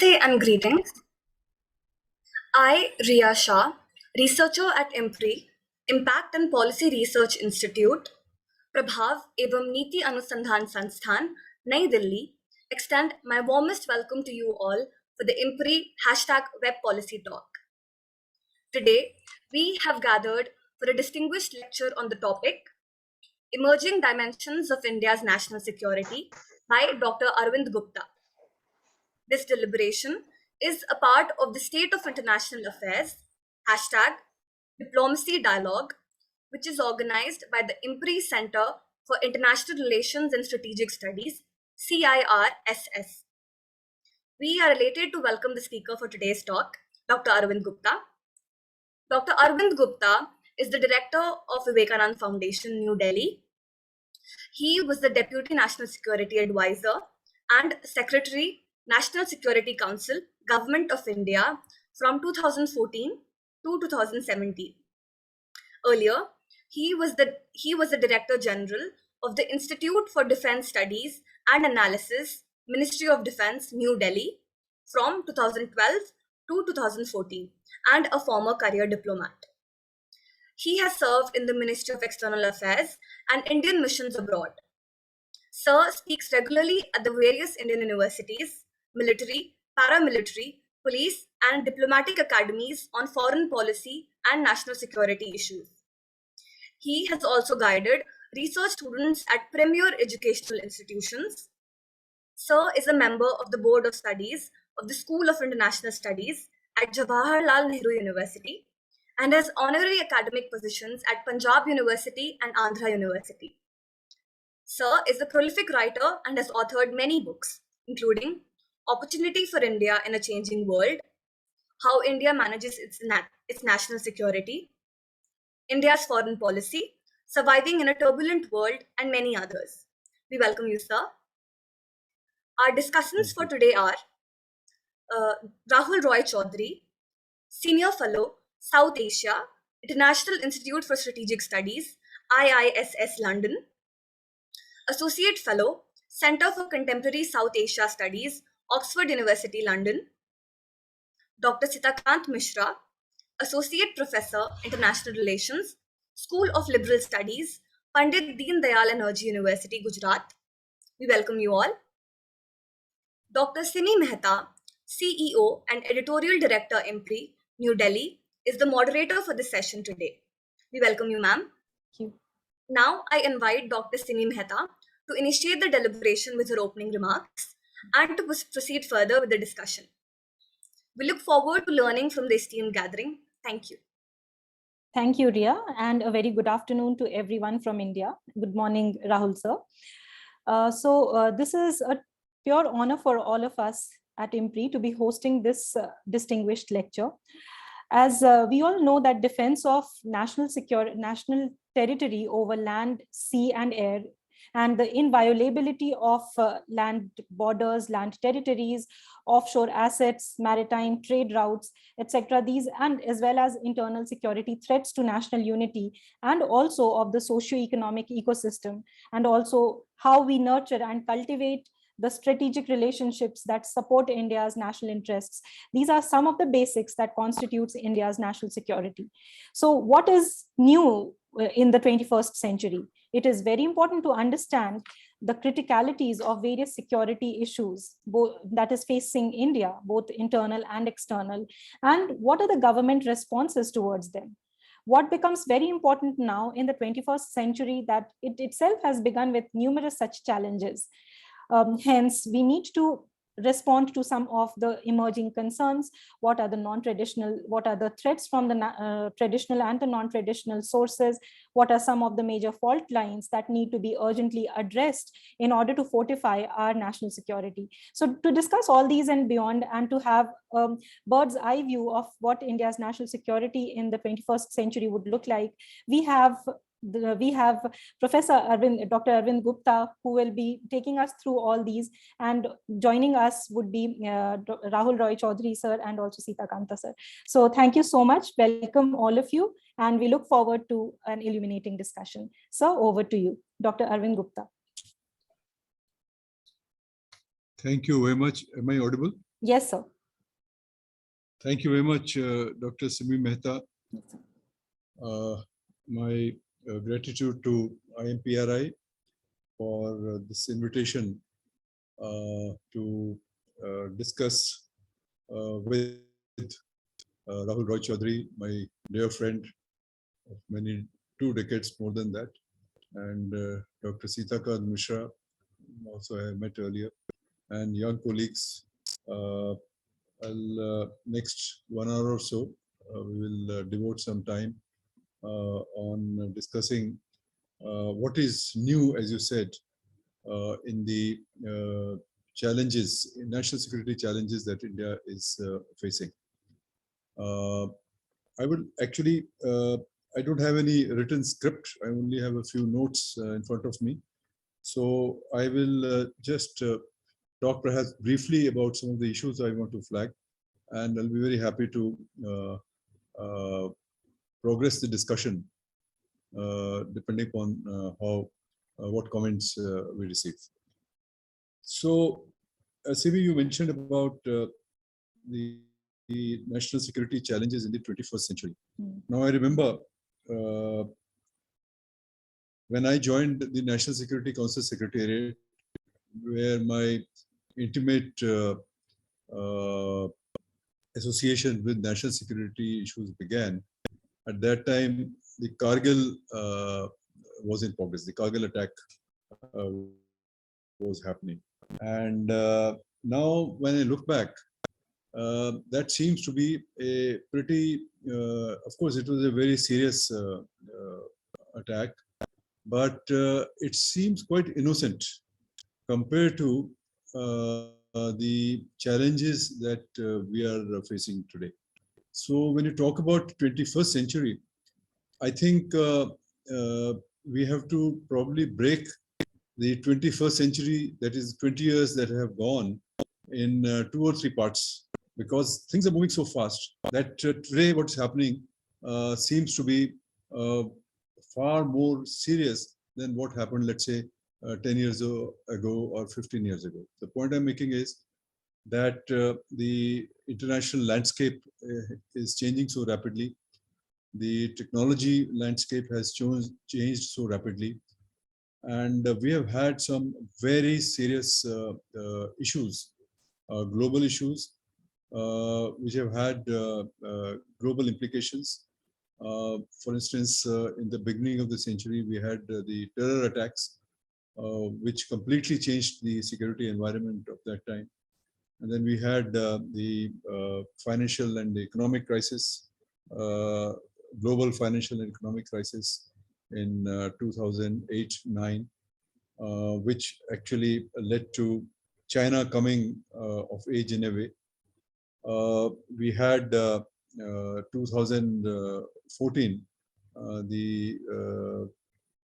Namaste and greetings. I, Riya Shah, researcher at IMPRI, Impact and Policy Research Institute, Prabhav एवं नीति अनुसंधान संस्थान, Nai Delhi, extend my warmest welcome to you all for the IMPRI #Web Policy Talk. Today, we have gathered for a distinguished lecture on the topic, Emerging Dimensions of India's National Security by Dr. Arvind Gupta. This deliberation is a part of the State of International Affairs #Diplomacy Dialogue, which is organized by the IMPRI Center for International Relations and Strategic Studies, CIRSS. We are elated to welcome the speaker for today's talk, Dr. Arvind Gupta. Dr. Arvind Gupta is the director of Vivekananda Foundation, New Delhi. He was the Deputy National Security Advisor and Secretary, National Security Council, Government of India from 2014 to 2017. Earlier, he was the Director General of the Institute for Defence Studies and Analysis, Ministry of Defence, New Delhi from 2012 to 2014 and a former career diplomat. He has served in the Ministry of External Affairs and Indian missions abroad. Sir speaks regularly at the various Indian universities, military, paramilitary, police, and diplomatic academies on foreign policy and national security issues. He has also guided research students at premier educational institutions. Sir is a member of the Board of Studies of the School of International Studies at Jawaharlal Nehru University and has honorary academic positions at Punjab University and Andhra University. Sir is a prolific writer and has authored many books, including Opportunity for India in a Changing World, How India Manages its National Security, India's Foreign Policy, Surviving in a Turbulent World, and many others. We welcome you, sir. Our discussants for today are Rahul Roy-Chaudhury, Senior Fellow, South Asia, International Institute for Strategic Studies, IISS London, Associate Fellow, Centre for Contemporary South Asia Studies, Oxford University, London, Dr. Sitakanta Mishra, Associate Professor, International Relations, School of Liberal Studies, Pandit Deen Dayal Energy University, Gujarat. We welcome you all. Dr. Simi Mehta, CEO and Editorial Director, IMPRI, New Delhi, is the moderator for this session today. We welcome you, ma'am. Thank you. Now I invite Dr. Simi Mehta to initiate the deliberation with her opening remarks and to proceed further with the discussion. We look forward to learning from the esteemed gathering. Thank you. Thank you, Ria, and a very good afternoon to everyone from India. Good morning, Rahul sir. This is a pure honor for all of us at IMPRI to be hosting this distinguished lecture. As we all know that defense of national territory over land, sea, and air, and the inviolability of land borders, land territories, offshore assets, maritime trade routes, etc. These, and as well as internal security threats to national unity, and also of the socio-economic ecosystem, and also how we nurture and cultivate the strategic relationships that support India's national interests. These are some of the basics that constitutes India's national security. So what is new in the 21st century? It is very important to understand the criticalities of various security issues that is facing India, both internal and external, and what are the government responses towards them. What becomes very important now in the 21st century that it itself has begun with numerous such challenges. Hence, we need to respond to some of the emerging concerns. What are the threats from the traditional and the non-traditional sources? What are some of the major fault lines that need to be urgently addressed in order to fortify our national security? So to discuss all these and beyond, and to have a bird's eye view of what India's national security in the 21st century would look like, we have Dr. Arvind Gupta, who will be taking us through all these, and joining us would be Rahul Roy-Chaudhury sir and also Sitakanta sir. So thank you so much. Welcome all of you, and we look forward to an illuminating discussion. Sir, over to you, Dr. Arvind Gupta. Thank you very much. Am I audible? Yes, sir. Thank you very much, Dr. Simi Mehta. My gratitude to IMPRI for this invitation to discuss with Rahul Roy-Chaudhury, my dear friend of many 2 decades more than that, and Dr. Sitakanta Mishra, also I met earlier, and young colleagues. Next 1 hour or so, we will devote some time on discussing what is new, as you said, in the challenges, national security challenges that India is facing. I would actually, I don't have any written script. I only have a few notes in front of me. So I will just talk perhaps briefly about some of the issues I want to flag, and I'll be very happy to progress the discussion depending upon what comments we receive. So, Simi, you mentioned about the national security challenges in the 21st century. Now, I remember when I joined the National Security Council Secretariat, where my intimate association with national security issues began. At that time, the Kargil was in progress. The Kargil attack was happening. And now when I look back, that seems to be a pretty, of course, it was a very serious attack, but it seems quite innocent compared to the challenges that we are facing today. So when you talk about 21st century, I think we have to probably break the 21st century, that is 20 years that have gone, in 2 or 3 parts, because things are moving so fast that today what's happening seems to be far more serious than what happened, let's say, 10 years ago or 15 years ago. The point I'm making is that the international landscape is changing so rapidly. The technology landscape has changed so rapidly. And we have had some very serious issues, global issues, which have had global implications. For instance, in the beginning of the century, we had the terror attacks, which completely changed the security environment of that time. And then we had the financial and economic crisis, global financial and economic crisis in 2008-9, which actually led to China coming of age in a way. We had 2014, the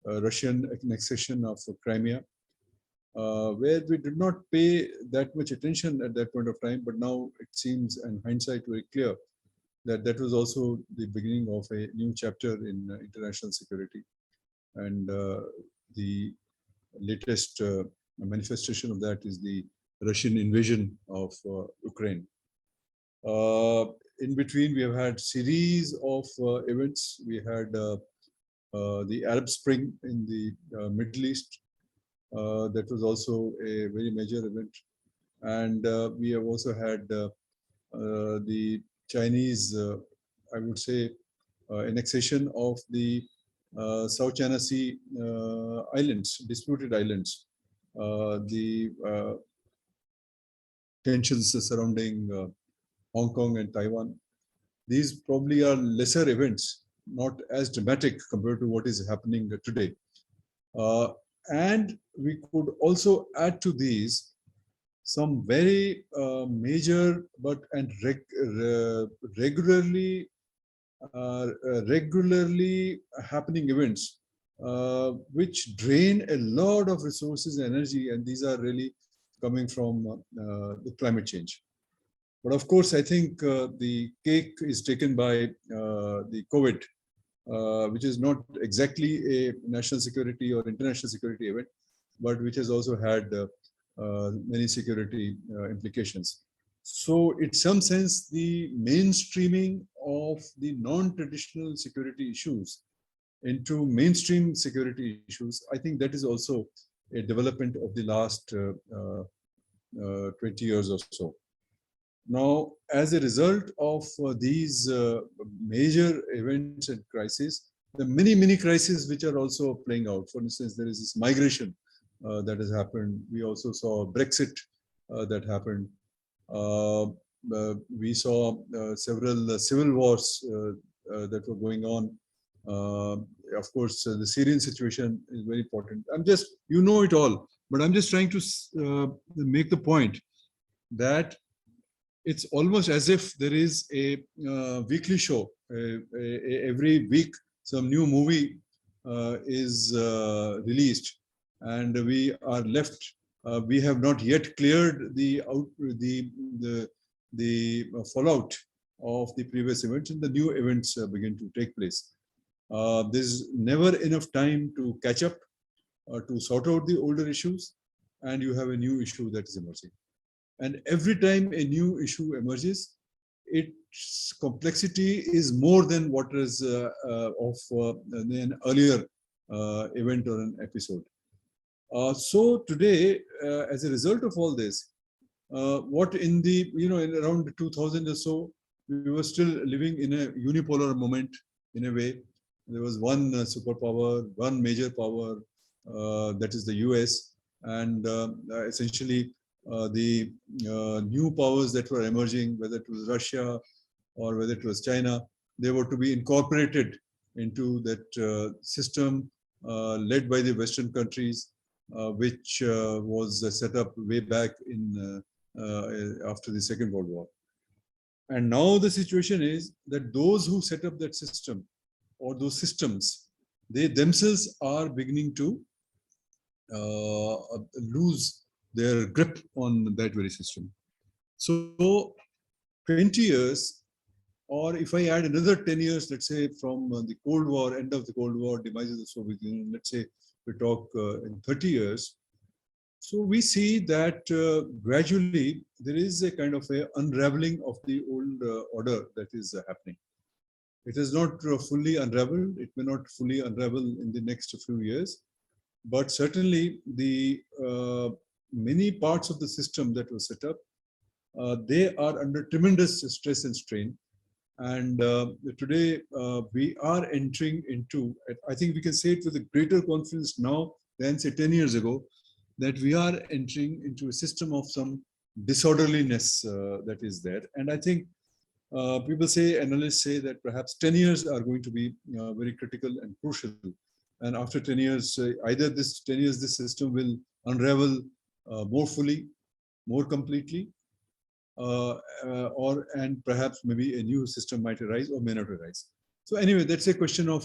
Russian annexation of Crimea, where we did not pay that much attention at that point of time, but now it seems, in hindsight, very clear that that was also the beginning of a new chapter in international security. And the latest manifestation of that is the Russian invasion of Ukraine. In between, we have had series of events. We had the Arab Spring in the Middle East. That was also a very major event. And we have also had the Chinese, I would say, annexation of the South China Sea islands, disputed islands. The tensions surrounding Hong Kong and Taiwan. These probably are lesser events, not as dramatic compared to what is happening today. And we could also add to these some very major and regularly happening events, which drain a lot of resources and energy, and these are really coming from the climate change. But of course, I think the cake is taken by the COVID, which is not exactly a national security or international security event, but which has also had many security implications. So in some sense, the mainstreaming of the non-traditional security issues into mainstream security issues, I think that is also a development of the last 20 years or so. Now, as a result of these major events and crises, the many crises which are also playing out. For instance, there is this migration that has happened. We also saw Brexit that happened. We saw several civil wars that were going on. Of course, the Syrian situation is very important. I'm just, you know it all, but I'm just trying to make the point that it's almost as if there is a weekly show. Every week, some new movie is released, and we are left. We have not yet cleared the fallout of the previous events, and the new events begin to take place. There's never enough time to catch up, to sort out the older issues, and you have a new issue that is emerging. And every time a new issue emerges, its complexity is more than what is of an earlier event or an episode. So today, as a result of all this, what in the, in around 2000 or so, we were still living in a unipolar moment in a way. There was one superpower, one major power, that is the US, and essentially the new powers that were emerging, whether it was Russia or whether it was China, they were to be incorporated into that system led by the Western countries, which was set up way back in after the Second World War. And now the situation is that those who set up that system or those systems, they themselves are beginning to lose their grip on that very system. So 20 years, or if I add another 10 years, let's say from the Cold War, end of the Cold War, demise of the Soviet Union, let's say we talk in 30 years. So we see that gradually there is a kind of a unraveling of the old order that is happening. It is not fully unraveled. It may not fully unravel in the next few years, but certainly the many parts of the system that was set up, they are under tremendous stress and strain. And today we are entering into, I think we can say it with a greater confidence now than say 10 years ago, that we are entering into a system of some disorderliness that is there. And I think people say, analysts say that perhaps 10 years are going to be very critical and crucial. And after 10 years, either this 10 years, this system will unravel more fully, more completely, and perhaps maybe a new system might arise or may not arise. So anyway, that's a question of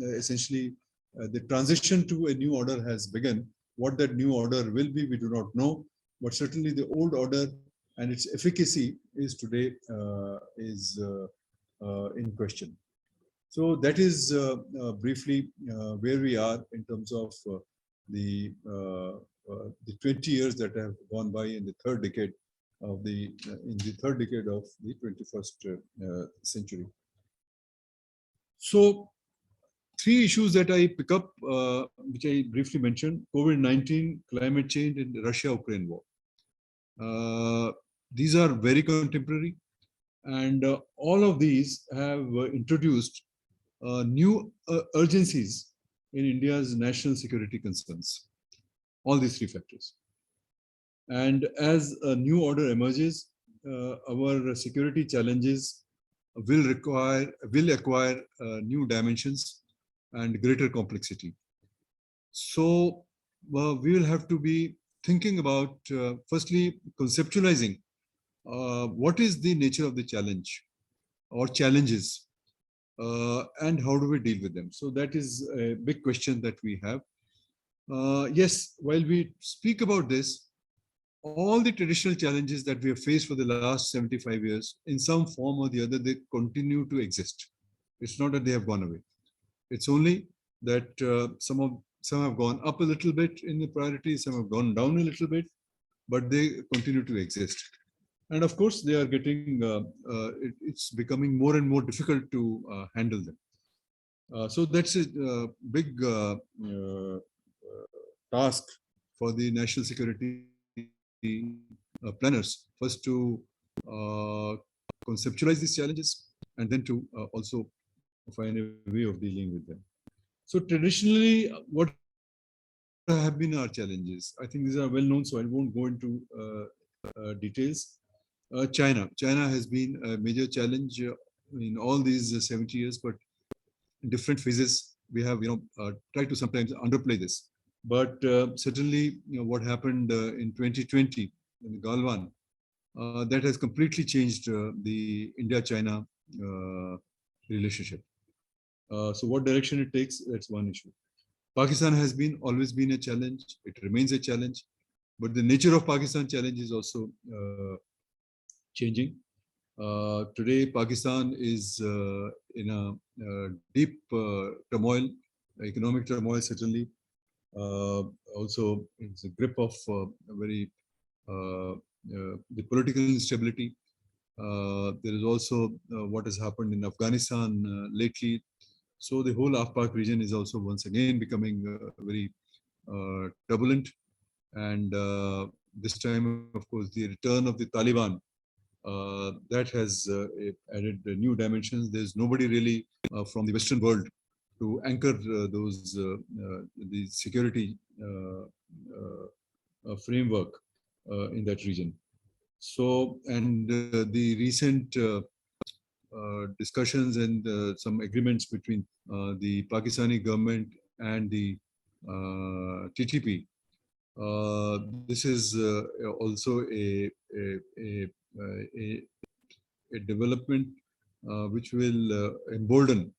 essentially the transition to a new order has begun. What that new order will be, we do not know, but certainly the old order and its efficacy is today in question. So that is briefly where we are in terms of the 20 years that have gone by in the third decade of the 21st century. So three issues that I pick up, which I briefly mentioned: COVID-19, climate change, and the Russia-Ukraine war. These are very contemporary, and all of these have introduced new urgencies in India's national security concerns. All these three factors. And as a new order emerges, our security challenges will acquire new dimensions and greater complexity. So we will have to be thinking about, firstly, conceptualizing what is the nature of the challenge or challenges, and how do we deal with them? So that is a big question that we have. Yes, while we speak about this, all the traditional challenges that we have faced for the last 75 years, in some form or the other, they continue to exist. It's not that they have gone away. It's only that some have gone up a little bit in the priority, some have gone down a little bit, but they continue to exist. And of course, they are getting, it's becoming more and more difficult to handle them. So that's a big task for the national security planners, first to conceptualize these challenges and then to also find a way of dealing with them. So traditionally, what have been our challenges? I think these are well known, so I won't go into details. China has been a major challenge in all these 70 years, but in different phases we have tried to sometimes underplay this. But certainly, what happened in 2020 in the Galwan, that has completely changed the India-China relationship. So what direction it takes, that's one issue. Pakistan has always been a challenge. It remains a challenge, but the nature of Pakistan challenge is also changing. Today, Pakistan is in a deep turmoil, economic turmoil certainly. Also, it's a grip of the political instability. There is also what has happened in Afghanistan lately. So the whole AFPAK region is also once again becoming very turbulent. And this time, of course, the return of the Taliban, that has added new dimensions. There's nobody really from the Western world to anchor the security framework in that region. So, and the recent discussions and some agreements between the Pakistani government and the TTP. This is also a development which will embolden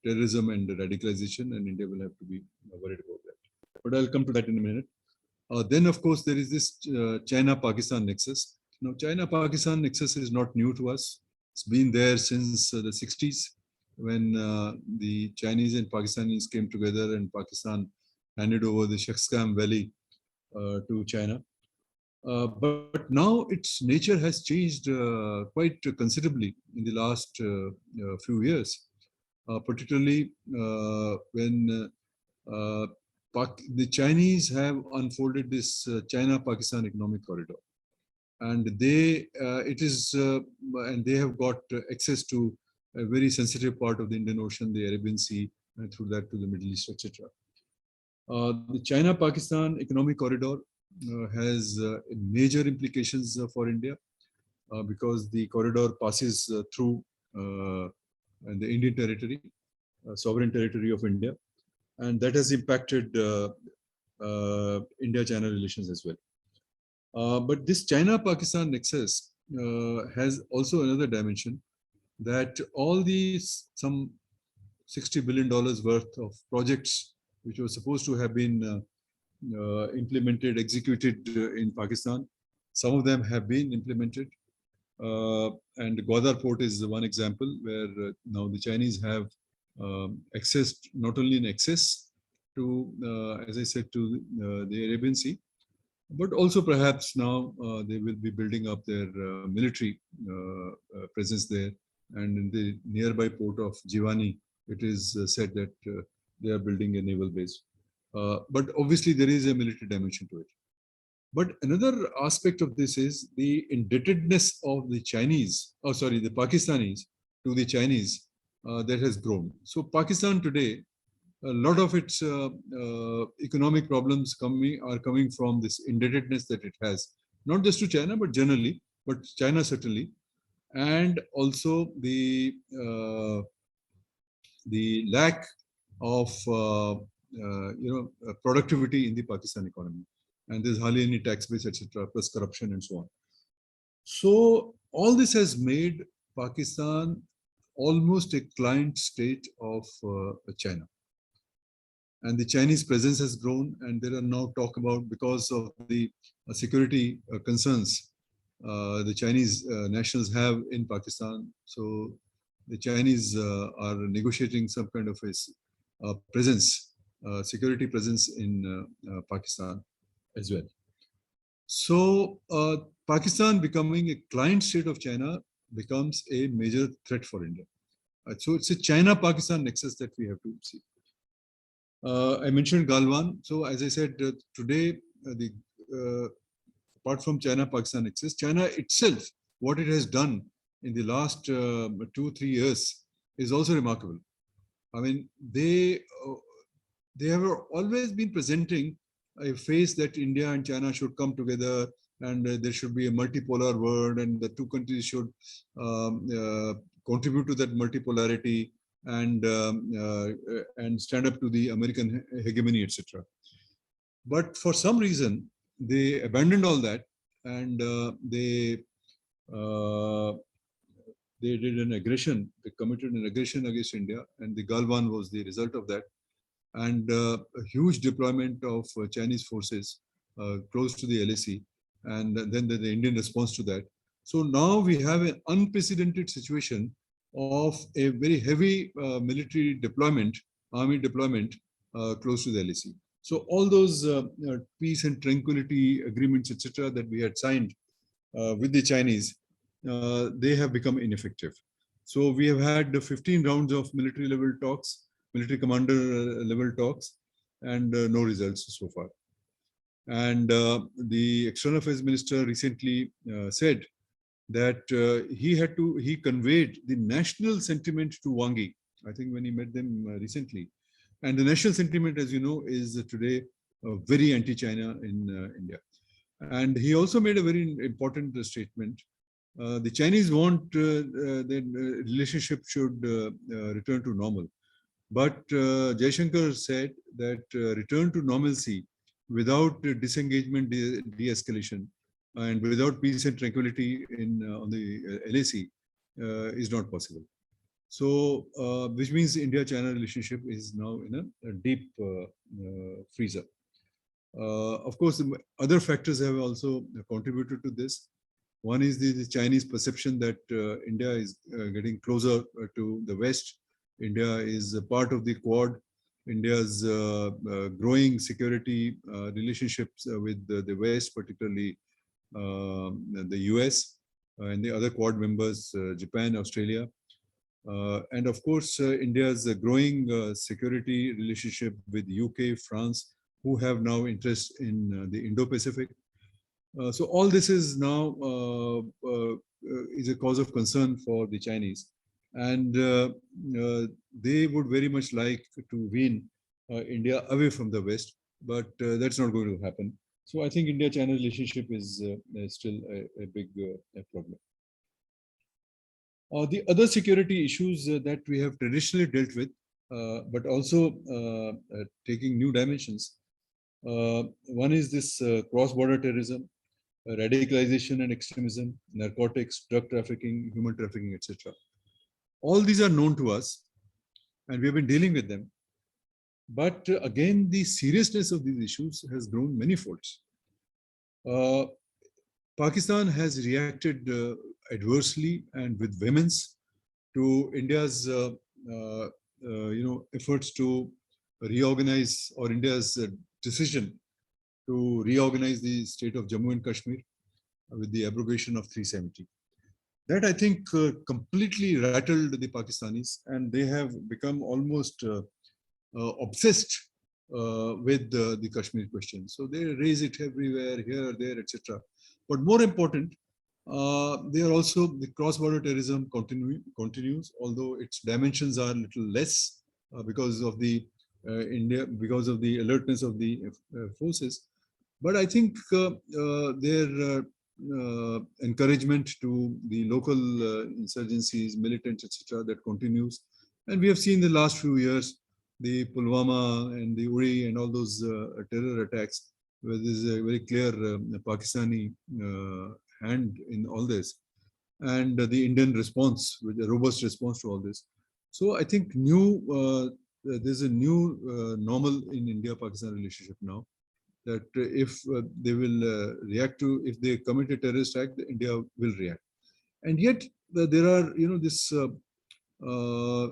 terrorism and radicalization, and India will have to be worried about that. But I'll come to that in a minute. Then, of course, there is this China-Pakistan nexus. Now, China-Pakistan nexus is not new to us. It's been there since the 60s, when the Chinese and Pakistanis came together and Pakistan handed over the Shaksgam Valley to China. But now its nature has changed quite considerably in the last few years, particularly when the Chinese have unfolded this China-Pakistan economic corridor, and they have got access to a very sensitive part of the Indian Ocean, the Arabian Sea, and through that to the Middle East, etc. The China-Pakistan economic corridor has major implications for India because the corridor passes through the Indian territory, sovereign territory of India, and that has impacted India-China relations as well. But this China-Pakistan nexus has also another dimension, that all these some $60 billion worth of projects which were supposed to have been implemented, executed in Pakistan, some of them have been implemented. And Gwadar port is one example where now the Chinese have accessed, not only in access to, as I said, to the Arabian Sea, but also perhaps now they will be building up their military presence there. And in the nearby port of Jiwani, it is said that they are building a naval base. But obviously there is a military dimension to it. But another aspect of this is the indebtedness of the the Pakistanis to the Chinese that has grown. So Pakistan today, a lot of its economic problems are coming from this indebtedness that it has, not just to China, but generally, but China certainly, and also the lack of productivity in the Pakistan economy, and there's hardly any tax base, etc., plus corruption and so on. So all this has made Pakistan almost a client state of China. And the Chinese presence has grown, and there are now talk about, because of the security concerns the Chinese nationals have in Pakistan. So the Chinese are negotiating some kind of a presence, security presence in Pakistan as well. So Pakistan becoming a client state of China becomes a major threat for India. So it's a China-Pakistan nexus that we have to see. I mentioned Galwan. So as I said, today, apart from China-Pakistan nexus, China itself, what it has done in the last 2-3 years is also remarkable. I mean, they have always been presenting a face that India and China should come together, and there should be a multipolar world, and the two countries should contribute to that multipolarity and stand up to the American hegemony, etc. But for some reason, they abandoned all that, and they did an aggression. They committed an aggression against India, and the Galwan was the result of that. And a huge deployment of Chinese forces close to the LAC, and then the Indian response to that. So now we have an unprecedented situation of a very heavy military deployment, army deployment close to the LAC. So all those peace and tranquility agreements, etc., that we had signed with the Chinese, they have become ineffective. So we have had 15 rounds of military level talks, military commander level talks, and no results so far. And the External Affairs Minister recently said that he conveyed the national sentiment to Wang Yi, I think when he met them recently. And the national sentiment, as you know, is today very anti-China in India. And he also made a very important statement. The Chinese want the relationship should return to normal. But Jaishankar said that return to normalcy without disengagement, de-escalation, and without peace and tranquility on the LAC is not possible. So, which means India-China relationship is now in a deep freezer. Of course, other factors have also contributed to this. One is the Chinese perception that India is getting closer to the West. India is a part of the Quad. India's growing security relationships with the West, particularly the US and the other Quad members, Japan, Australia. And of course, India's growing security relationship with UK, France, who have now interest in the Indo-Pacific. So all this is now is a cause of concern for the Chinese. And they would very much like to wean India away from the West, but that's not going to happen. So I think India-China relationship is still a big problem. The other security issues that we have traditionally dealt with, but also taking new dimensions. One is this cross-border terrorism, radicalization and extremism, narcotics, drug trafficking, human trafficking, etc. All these are known to us, and we have been dealing with them. But again, the seriousness of these issues has grown many folds. Pakistan has reacted adversely and with vehemence to India's efforts to reorganize, or India's decision to reorganize the state of Jammu and Kashmir with the abrogation of 370. That, I think, completely rattled the Pakistanis, and they have become almost obsessed with the Kashmir question. So they raise it everywhere, here, there, etc. But more important, they are also, the cross-border terrorism continues, although its dimensions are a little less because of the because of the alertness of the forces. But I think their encouragement to the local insurgencies, militants, etc., that continues. And we have seen the last few years, the Pulwama and the Uri and all those terror attacks, where there is a very clear Pakistani hand in all this, and the Indian response, with a robust response to all this. So I think there's a new normal in India-Pakistan relationship now, that if they will react to, if they commit a terrorist act, India will react. And yet there are, this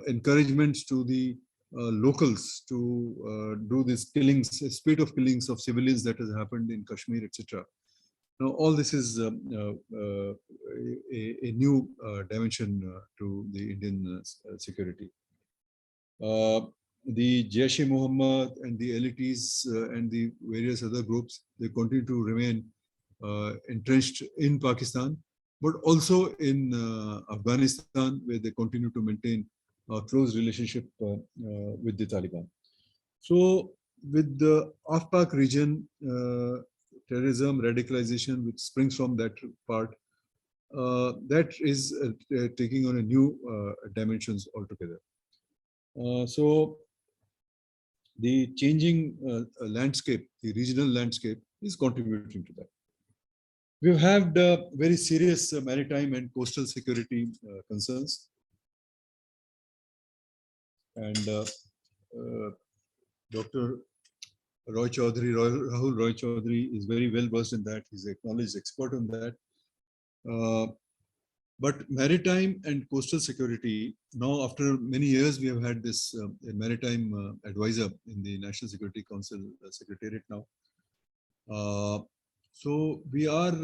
encouragements to the locals to do these killings, a spate of killings of civilians that has happened in Kashmir, etc. Now, all this is a new dimension to the Indian security. The Jaish-e-Mohammed and the elites and the various other groups, they continue to remain entrenched in Pakistan, but also in Afghanistan, where they continue to maintain a close relationship with the Taliban. So, with the Af-Pak region, terrorism, radicalization, which springs from that part, that is taking on a new dimensions altogether. So, the changing landscape, the regional landscape, is contributing to that. We've had very serious maritime and coastal security concerns. And Dr. Rahul Roy-Chaudhury is very well versed in that. He's an acknowledged expert on that. But maritime and coastal security, now after many years, we have had this maritime advisor in the National Security Council Secretariat now. So we are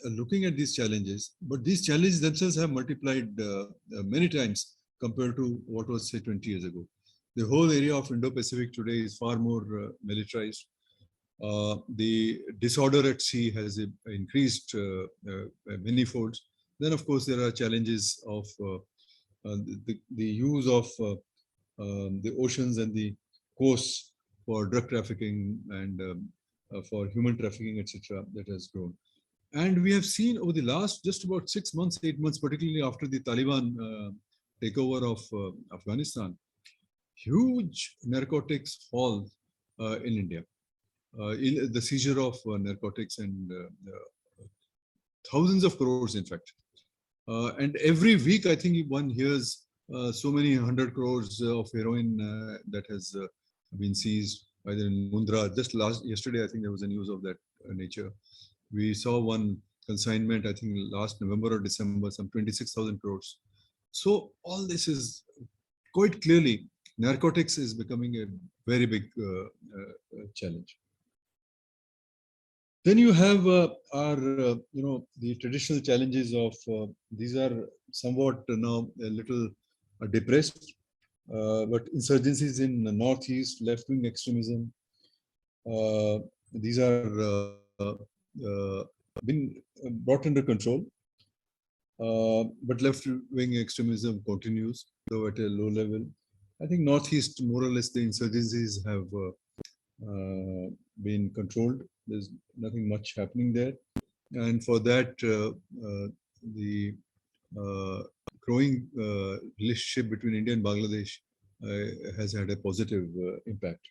looking at these challenges, but these challenges themselves have multiplied many times compared to what was, say, 20 years ago. The whole area of Indo-Pacific today is far more militarized. The disorder at sea has increased many folds. Then, of course, there are challenges of the use of the oceans and the coasts for drug trafficking and for human trafficking, etc., that has grown. And we have seen over the last just about 6 months, 8 months, particularly after the Taliban takeover of Afghanistan, huge narcotics fall in India. The seizure of narcotics and thousands of crores, in fact. And every week, I think one hears so many 100 crores of heroin that has been seized, either in Mundra. Just yesterday, I think there was a news of that nature. We saw one consignment, I think last November or December, some 26,000 crores. So all this is quite clearly, narcotics is becoming a very big challenge. Then you have the traditional challenges of, these are somewhat now a little depressed, but insurgencies in the Northeast, left-wing extremism, these are been brought under control, but left-wing extremism continues, though at a low level. I think Northeast, more or less, the insurgencies have been controlled. There's nothing much happening there. And for that, the growing relationship between India and Bangladesh has had a positive impact.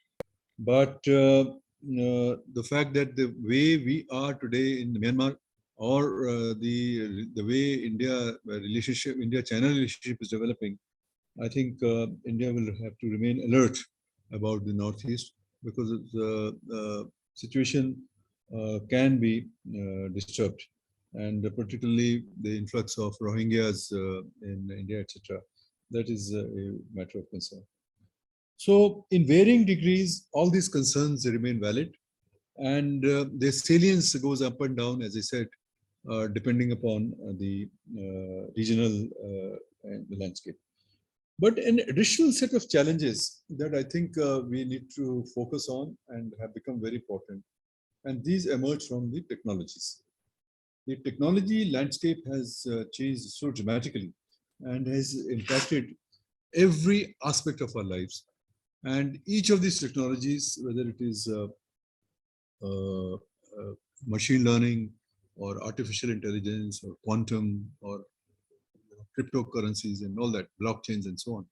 But the fact that the way we are today in Myanmar, or the way India-China relationship is developing, I think India will have to remain alert about the Northeast, because the situation can be disturbed, and particularly the influx of Rohingyas in India, etc. That is a matter of concern. So, in varying degrees, all these concerns remain valid, and their salience goes up and down, as I said, depending upon the regional landscape. But an additional set of challenges that I think we need to focus on and have become very important, and these emerge from the technologies. The technology landscape has changed so dramatically and has impacted every aspect of our lives. And each of these technologies, whether it is machine learning or artificial intelligence or quantum or cryptocurrencies and all that, blockchains and so on.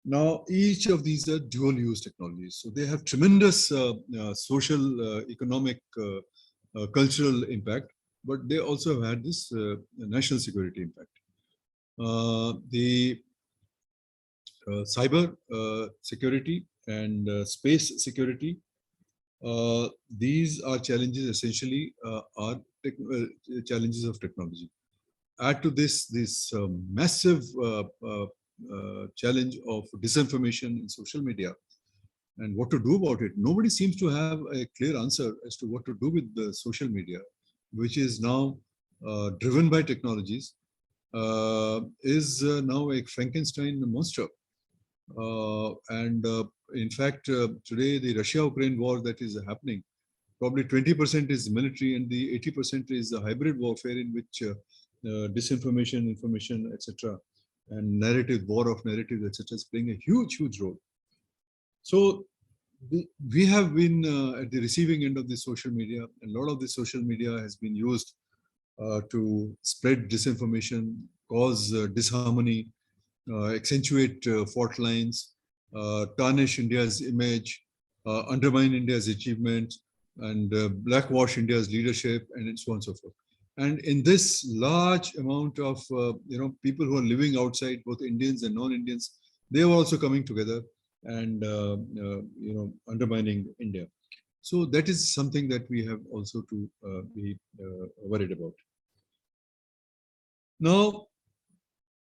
Now, each of these are dual use technologies. So they have tremendous social, economic, cultural impact, but they also have had this national security impact. The cyber security and space security, these are challenges essentially are challenges of technology. Add to this massive challenge of disinformation in social media and what to do about it. Nobody seems to have a clear answer as to what to do with the social media. which is now driven by technologies, is now a Frankenstein monster. In fact, today the Russia-Ukraine war that is happening, probably 20% is military and the 80% is a hybrid warfare in which disinformation, information, etc., and narrative, war of narratives, etc., is playing a huge, huge role. So we have been at the receiving end of the social media. A lot of the social media has been used to spread disinformation, cause disharmony, accentuate fault lines, tarnish India's image, undermine India's achievements, and blackwash India's leadership, and so on and so forth. And in this large amount of people who are living outside, both Indians and non-Indians, they are also coming together and undermining India. So that is something that we have also to be worried about. Now,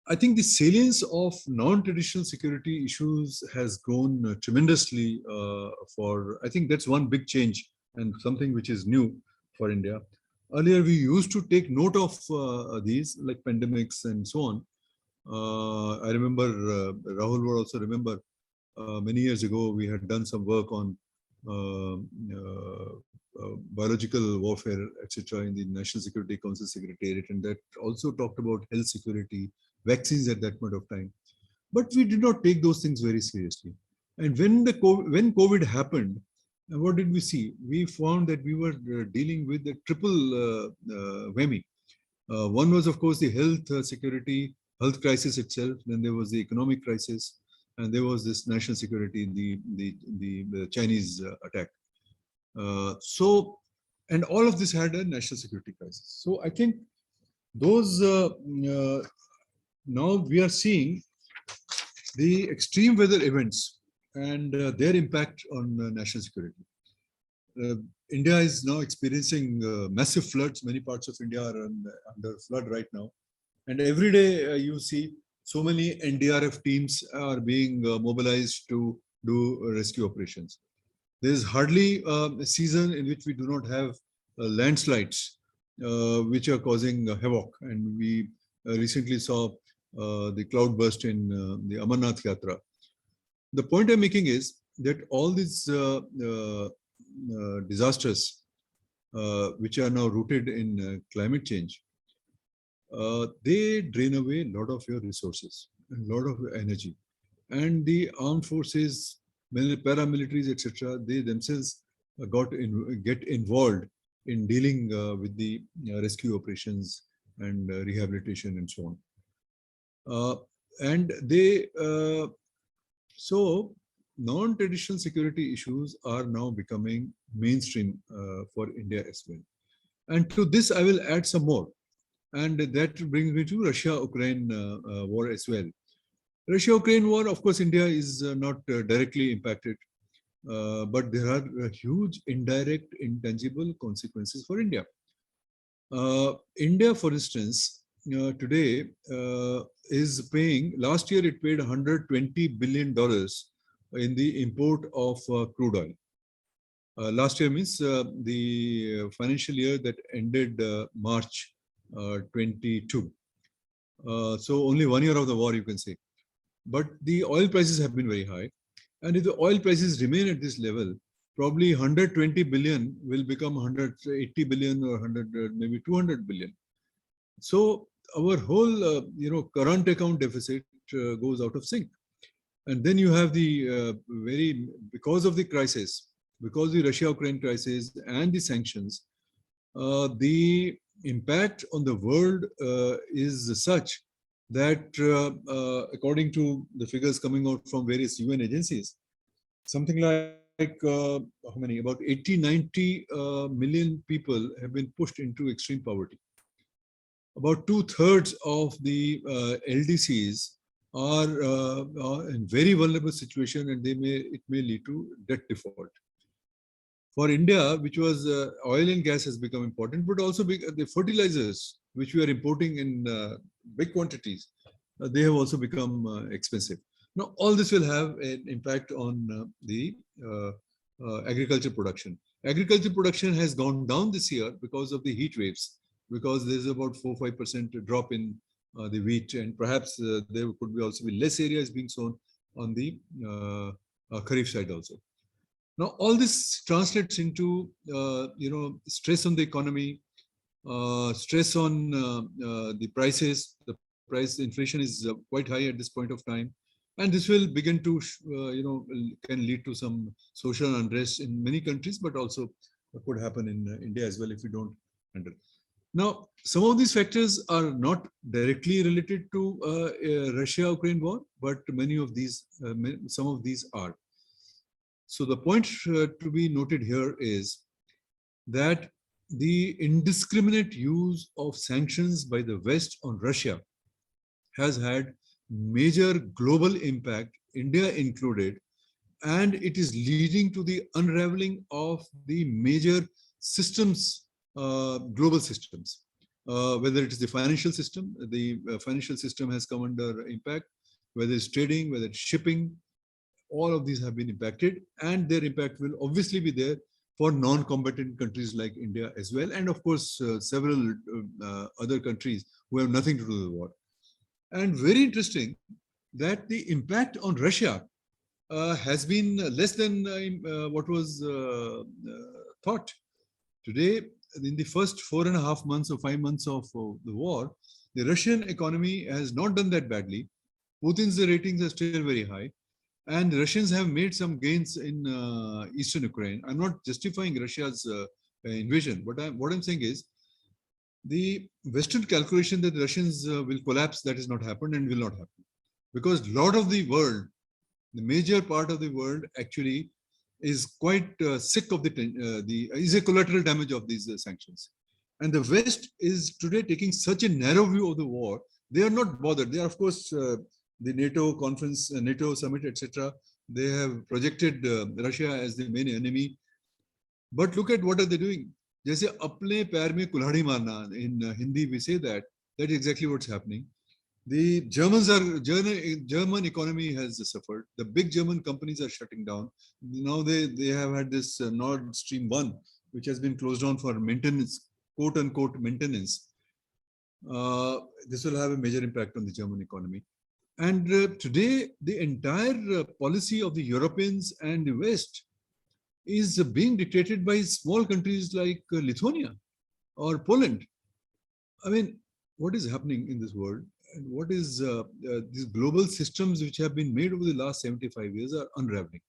I think the salience of non-traditional security issues has grown tremendously I think that's one big change and something which is new for India. Earlier, we used to take note of these like pandemics and so on. I remember, Rahul would also remember, many years ago, we had done some work on biological warfare, etc., in the National Security Council Secretariat, and that also talked about health security, vaccines at that point of time. But we did not take those things very seriously. And when COVID happened, what did we see? We found that we were dealing with a triple whammy. One was, of course, the health security, health crisis itself. Then there was the economic crisis, and there was this national security, the Chinese attack. And all of this had a national security crisis. So I think those now we are seeing the extreme weather events and their impact on national security. India is now experiencing massive floods. Many parts of India are under flood right now. And every day you see so many NDRF teams are being mobilized to do rescue operations. There is hardly a season in which we do not have landslides, which are causing havoc. And we recently saw the cloudburst in the Amarnath Yatra. The point I'm making is that all these disasters, which are now rooted in climate change, they drain away a lot of your resources, a lot of energy. And the armed forces, paramilitaries, etc., they themselves get involved in dealing with the rescue operations and rehabilitation and so on. So non-traditional security issues are now becoming mainstream for India as well. And to this, I will add some more. And that brings me to Russia-Ukraine war as well. Russia-Ukraine war, of course, India is not directly impacted, but there are huge indirect, intangible consequences for India. India, for instance, today is paying, last year it paid $120 billion in the import of crude oil. Last year means the financial year that ended March 22. So only 1 year of the war, you can say. But the oil prices have been very high. And if the oil prices remain at this level, probably 120 billion will become 180 billion or 100, maybe 200 billion. So our whole, current account deficit goes out of sync. And then you have the because of the crisis, because of the Russia-Ukraine crisis and the sanctions, the impact on the world is such that according to the figures coming out from various UN agencies, something like how many? About 80-90 million people have been pushed into extreme poverty. About 2/3 of the LDCs are in very vulnerable situation, and it may lead to debt default. For India, which was oil and gas has become important, but also the fertilizers, which we are importing in big quantities, they have also become expensive. Now, all this will have an impact on the agriculture production. Agriculture production has gone down this year because of the heat waves, because there's about 4-5% drop in the wheat, and perhaps there could be also be less areas being sown on the Kharif side also. Now, all this translates into stress on the economy, stress on the prices. The price inflation is quite high at this point of time, and this will begin to can lead to some social unrest in many countries, but also could happen in India as well if we don't handle. Now, some of these factors are not directly related to Russia-Ukraine war, but many of these, some of these are. So the point to be noted here is that the indiscriminate use of sanctions by the West on Russia has had major global impact, India included, and it is leading to the unraveling of the major systems, global systems. Whether it is the financial system has come under impact, whether it's trading, whether it's shipping, all of these have been impacted, and their impact will obviously be there for non-combatant countries like India as well, and of course several other countries who have nothing to do with the war. And very interesting that the impact on Russia has been less than what was thought. Today, in the first 4.5 months or 5 months of the war, the Russian economy has not done that badly. Putin's ratings are still very high, and the Russians have made some gains in eastern Ukraine. I'm not justifying Russia's invasion, but what I'm saying is the Western calculation that the Russians will collapse, that has not happened and will not happen. Because a lot of the world, the major part of the world actually is quite sick of is a collateral damage of these sanctions. And the West is today taking such a narrow view of the war. They are not bothered. They are, of course, the NATO conference, NATO summit, etc. They have projected Russia as the main enemy. But look at what are they doing. जैसे अपने पैर में कुल्हाड़ी मारना, in Hindi we say that is exactly what's happening. The German economy has suffered. The big German companies are shutting down. Now they have had this Nord Stream 1, which has been closed down for maintenance, quote unquote maintenance. This will have a major impact on the German economy. And today, the entire policy of the Europeans and the West is being dictated by small countries like Lithuania or Poland. I mean, what is happening in this world? And what is these global systems which have been made over the last 75 years are unraveling.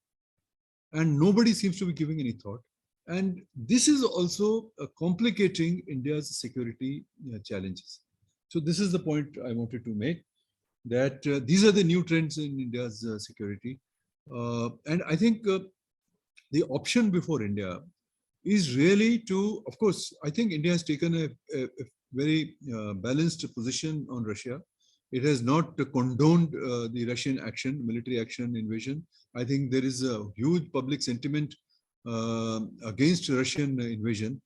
And nobody seems to be giving any thought. And this is also complicating India's security challenges. So this is the point I wanted to make, that these are the new trends in India's security. And I think the option before India is really to, of course, I think India has taken a very balanced position on Russia. It has not condoned the Russian action, military action, invasion. I think there is a huge public sentiment against Russian invasion.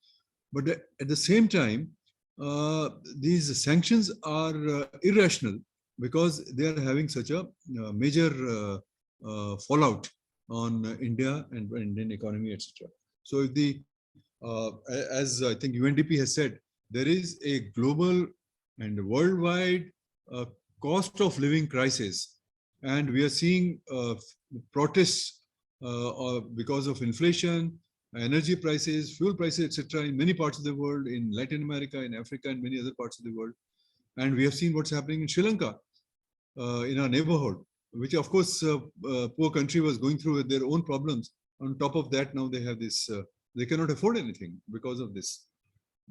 But at the same time, these sanctions are irrational because they are having such a major fallout on India and Indian economy, etc. So if the, as I think UNDP has said, there is a global and worldwide cost of living crisis, and we are seeing protests because of inflation, energy prices, fuel prices, etc. in many parts of the world, in Latin America, in Africa, and many other parts of the world. And we have seen what's happening in Sri Lanka, in our neighborhood, which of course, poor country was going through with their own problems. On top of that, now they have this, they cannot afford anything because of this.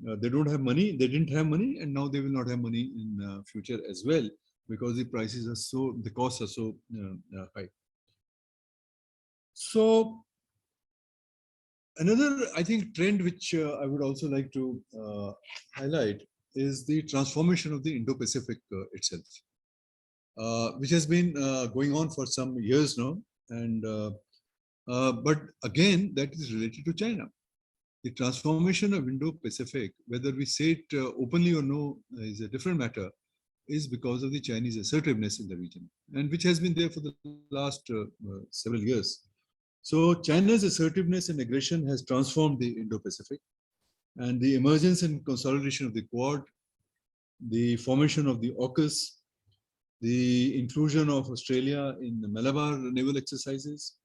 They don't have money, they didn't have money, and now they will not have money in future as well, because the prices are so, the costs are so high. So another, I think, trend which I would also like to highlight is the transformation of the Indo-Pacific itself, which has been going on for some years now. And but again, that is related to China. The transformation of Indo-Pacific, whether we say it openly or no, is a different matter, is because of the Chinese assertiveness in the region, and which has been there for the last several years. So China's assertiveness and aggression has transformed the Indo-Pacific, and the emergence and consolidation of the Quad, the formation of the AUKUS, the inclusion of Australia in the Malabar naval exercises,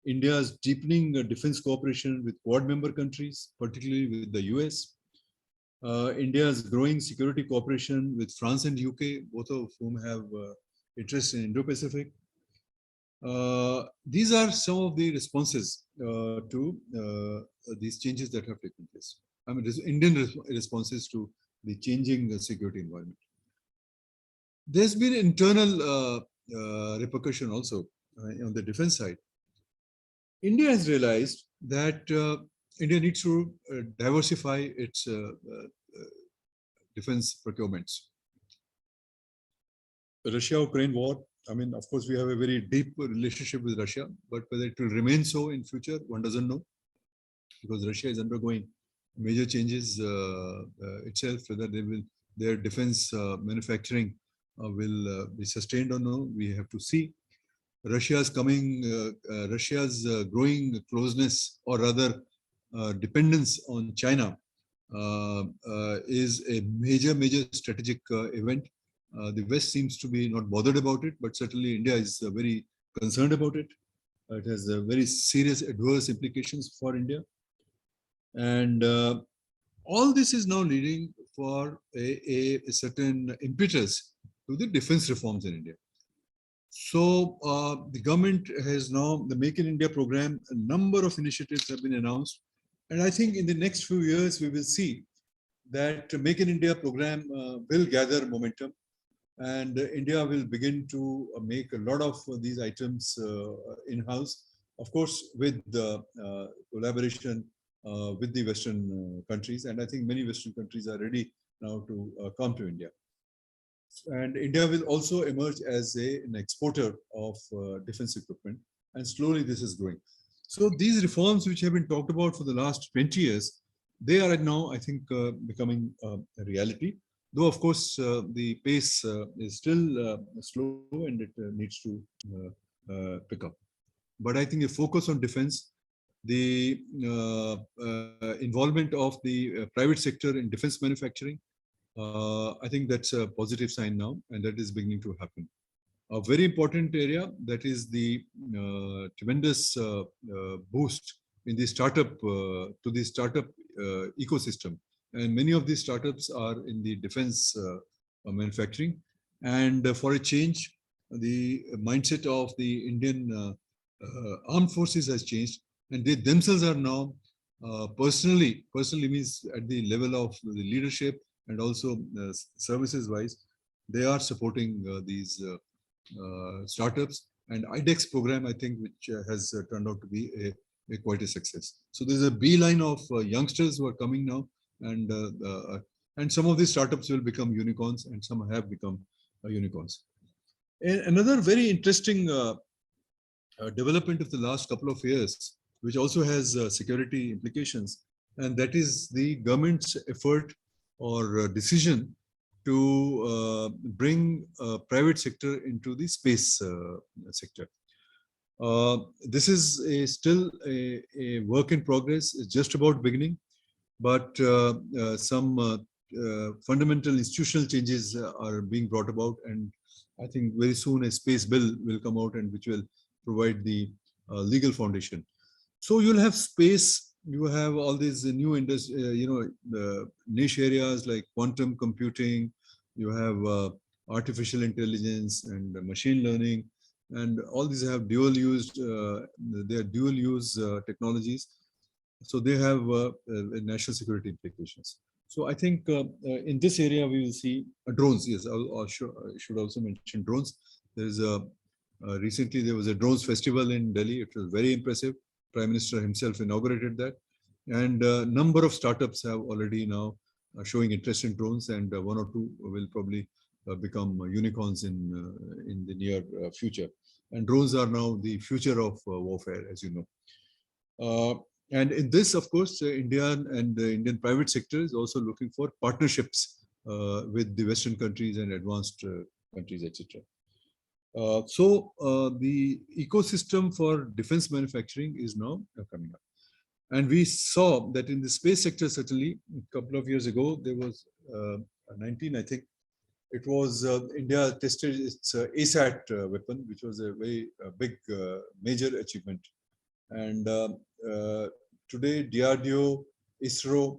India's deepening defense cooperation with Quad member countries, particularly with the US, India's growing security cooperation with France and UK, both of whom have interest in Indo-Pacific. These are some of the responses to these changes that have taken place. I mean, Indian responses to the changing security environment. There's been internal repercussion also on the defense side. India has realized that India needs to diversify its defense procurements. The Russia-Ukraine war, I mean, of course, we have a very deep relationship with Russia, but whether it will remain so in future, one doesn't know, because Russia is undergoing major changes itself, whether their defense manufacturing will be sustained or no, we have to see. Russia's growing closeness, or rather dependence on China is a major strategic event. The West seems to be not bothered about it, but certainly India is very concerned about it. It has very serious adverse implications for India. And all this is now leading for a certain impetus to the defense reforms in India. So the government has now, the Make in India program, a number of initiatives have been announced. And I think in the next few years, we will see that Make in India program will gather momentum, and India will begin to make a lot of these items in-house, of course, with the collaboration with the Western countries. And I think many Western countries are ready now to come to India. And India will also emerge as an exporter of defense equipment, and slowly this is growing. So these reforms which have been talked about for the last 20 years, they are now, I think, becoming a reality. Though, of course, the pace is still slow, and it needs to pick up. But I think a focus on defense, the involvement of the private sector in defense manufacturing, I think that's a positive sign now, and that is beginning to happen. A very important area, that is the tremendous boost in the startup to the startup ecosystem, and many of these startups are in the defense manufacturing. And for a change, the mindset of the Indian armed forces has changed, and they themselves are now personally means at the level of the leadership and also services wise, they are supporting these startups. And IDEX program, I think, which has turned out to be quite a success. So there's a beeline of youngsters who are coming now, and some of these startups will become unicorns, and some have become unicorns. And another very interesting development of the last couple of years, which also has security implications, and that is the government's effort or decision to bring private sector into the space sector. This is still a work in progress. It's just about beginning, but some fundamental institutional changes are being brought about, and I think very soon a space bill will come out, and which will provide the legal foundation. So you'll have space. You have all these new industry, niche areas like quantum computing. You have artificial intelligence and machine learning, and all these have dual use. They are dual use technologies, so they have national security implications. So I think in this area we will see drones. Yes, I should also mention drones. There's recently there was a drones festival in Delhi. It was very impressive. Prime Minister himself inaugurated that, and a number of startups have already now showing interest in drones, and one or two will probably become unicorns in the near future. And drones are now the future of warfare, as you know. And in this, of course, India and the Indian private sector is also looking for partnerships with the Western countries and advanced countries, etc. The ecosystem for defense manufacturing is now coming up. And we saw that in the space sector, certainly a couple of years ago, there was 19, I think, it was India tested its ASAT weapon, which was a very big, major achievement. And today, DRDO, ISRO,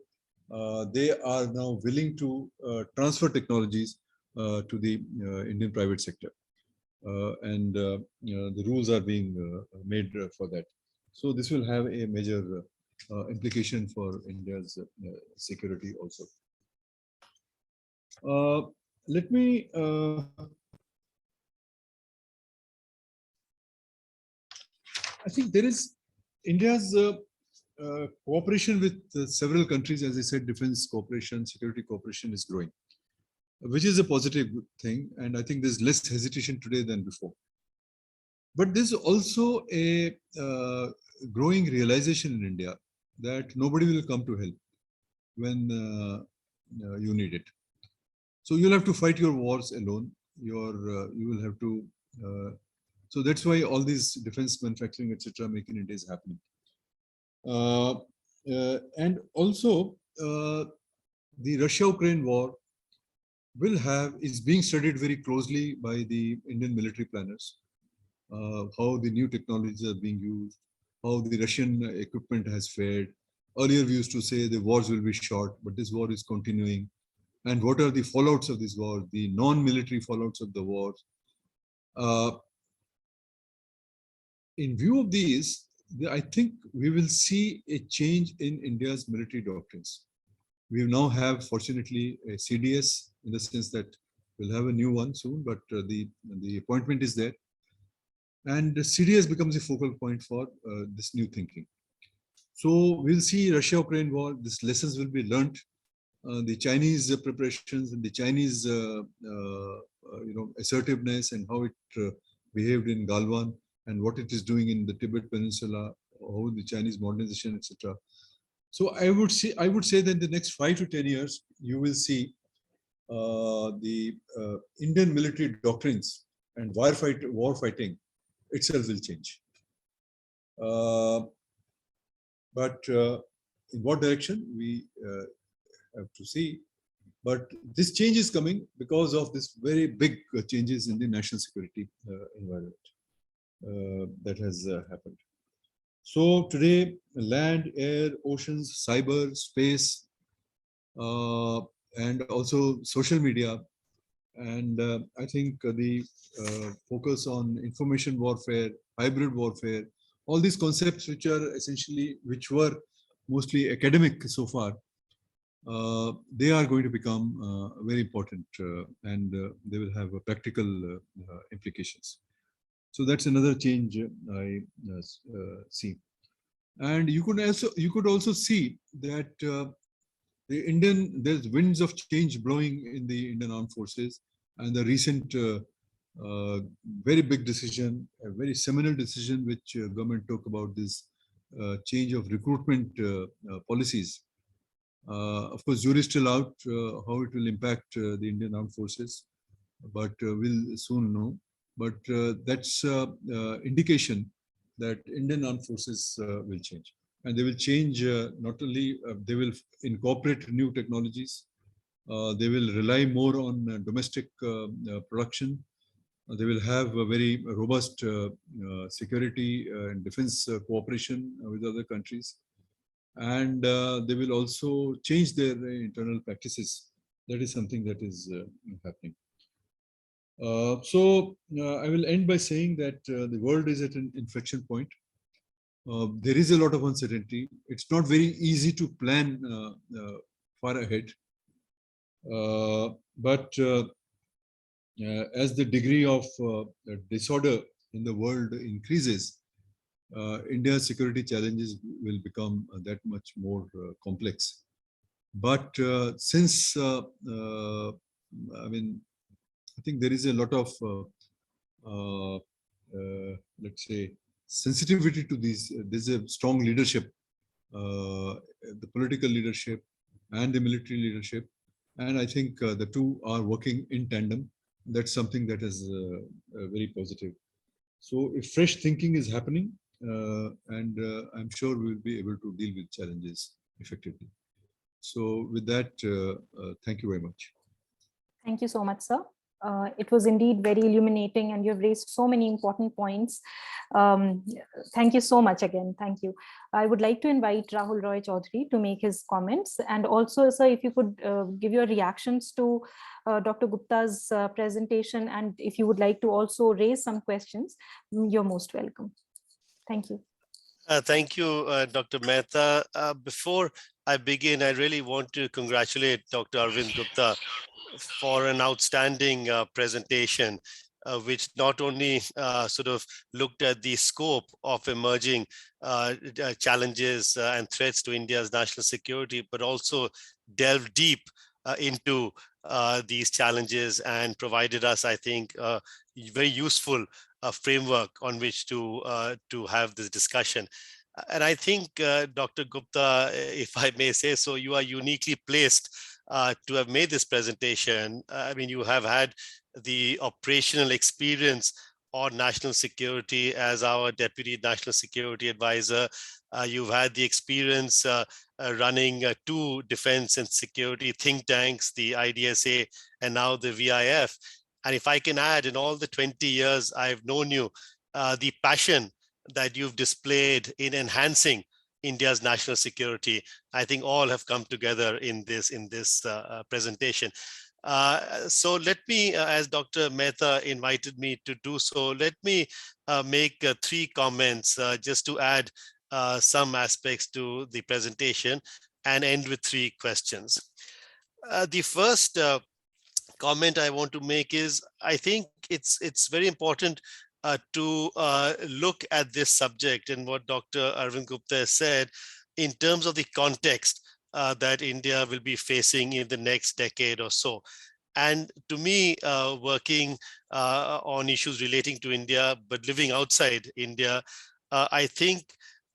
they are now willing to transfer technologies to the Indian private sector. The rules are being made for that. So this will have a major implication for India's security also. Let me I think there is India's cooperation with several countries, as I said, defense cooperation, security cooperation is growing, which is a positive thing. And I think there's less hesitation today than before. But there's also a growing realization in India that nobody will come to help when you need it. So you'll have to fight your wars alone. You will have to. So that's why all these defense manufacturing, etc., Make in India is happening. And also, the Russia-Ukraine war is being studied very closely by the Indian military planners. How the new technologies are being used, how the Russian equipment has fared. Earlier, we used to say the wars will be short, but this war is continuing. And what are the fallouts of this war, the non-military fallouts of the war? In view of these, I think we will see a change in India's military doctrines. We now have, fortunately, a CDS in the sense that we'll have a new one soon, but the appointment is there. And the CDS becomes a focal point for this new thinking. So we'll see Russia-Ukraine war, these lessons will be learned. The Chinese preparations and the Chinese assertiveness and how it behaved in Galwan and what it is doing in the Tibet Peninsula, how the Chinese modernization, etc. So I would say that in the next 5 to 10 years, you will see the Indian military doctrines and war fighting itself will change. But in what direction, we have to see. But this change is coming because of this very big changes in the national security environment that has happened. So today, land, air, oceans, cyber, space, and also social media. And I think the focus on information warfare, hybrid warfare, all these concepts which were mostly academic so far, they are going to become very important and they will have practical implications. So that's another change I see. And you could also see that there's winds of change blowing in the Indian Armed Forces, and the recent very big decision, a very seminal decision which government took about this change of recruitment policies. Of course, jury is still out how it will impact the Indian Armed Forces, but we'll soon know. But that's indication that Indian Armed Forces will change. And they will change not only, they will incorporate new technologies. They will rely more on domestic production. They will have a very robust security and defense cooperation with other countries. And they will also change their internal practices. That is something that is happening. So I will end by saying that the world is at an inflection point. There is a lot of uncertainty. It's not very easy to plan far ahead. But as the degree of disorder in the world increases, India's security challenges will become that much more complex. But since, I think there is a lot of, let's say, sensitivity to these. There's a strong leadership, the political leadership and the military leadership. And I think the two are working in tandem. that's something that is very positive. So if fresh thinking is happening, and I'm sure we will be able to deal with challenges effectively. So with that, thank you very much. Thank you so much, sir. It was indeed very illuminating, and you've raised so many important points. Um, Thank you so much again. Thank you. I would like to invite Rahul Roy-Chaudhury to make his comments. And also, sir, if you could give your reactions to Dr. Gupta's presentation, and if you would like to also raise some questions, you're most welcome. Thank you. Thank you, Dr. Mehta. Before I begin, I really want to congratulate Dr. Arvind Gupta for an outstanding presentation, which not only sort of looked at the scope of emerging challenges and threats to India's national security, but also delved deep into these challenges and provided us, I think, very useful framework on which to have this discussion. And I think, Dr. Gupta, if I may say so, you are uniquely placed to have made this presentation. I mean, you have had the operational experience on national security as our Deputy National Security Advisor. You've had the experience running two defense and security think tanks, the IDSA and now the VIF. And if I can add, in all the 20 years I've known you, the passion that you've displayed in enhancing India's national security, I think all have come together in this presentation. So let me, as Dr. Mehta invited me to do so, let me make three comments just to add some aspects to the presentation and end with three questions. The first comment I want to make is, I think it's very important to look at this subject and what Dr. Arvind Gupta has said in terms of the context that India will be facing in the next decade or so. And to me, working on issues relating to India, but living outside India, I think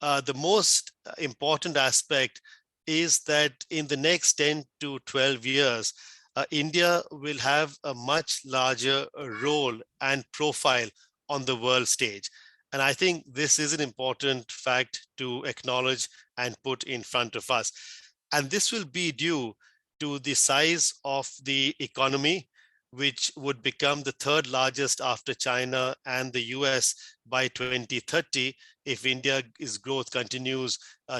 the most important aspect is that in the next 10 to 12 years, India will have a much larger role and profile on the world stage. And I think this is an important fact to acknowledge and put in front of us. And this will be due to the size of the economy, which would become the third largest after China and the US by 2030 if India's growth continues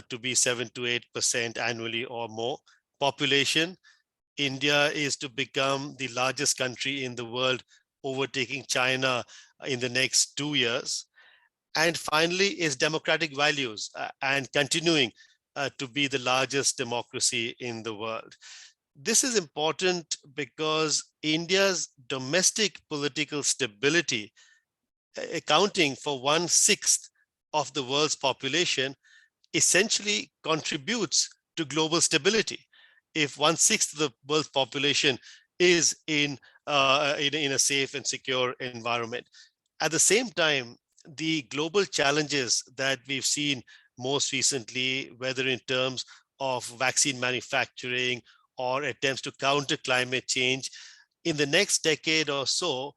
to be 7 to 8% annually or more. Population, India is to become the largest country in the world, overtaking China in the next 2 years. And finally is democratic values and continuing to be the largest democracy in the world. This is important because India's domestic political stability, accounting for 1/6 of the world's population, essentially contributes to global stability. If 1/6 of the world's population is in a safe and secure environment. At the same time, the global challenges that we've seen most recently, whether in terms of vaccine manufacturing or attempts to counter climate change, in the next decade or so,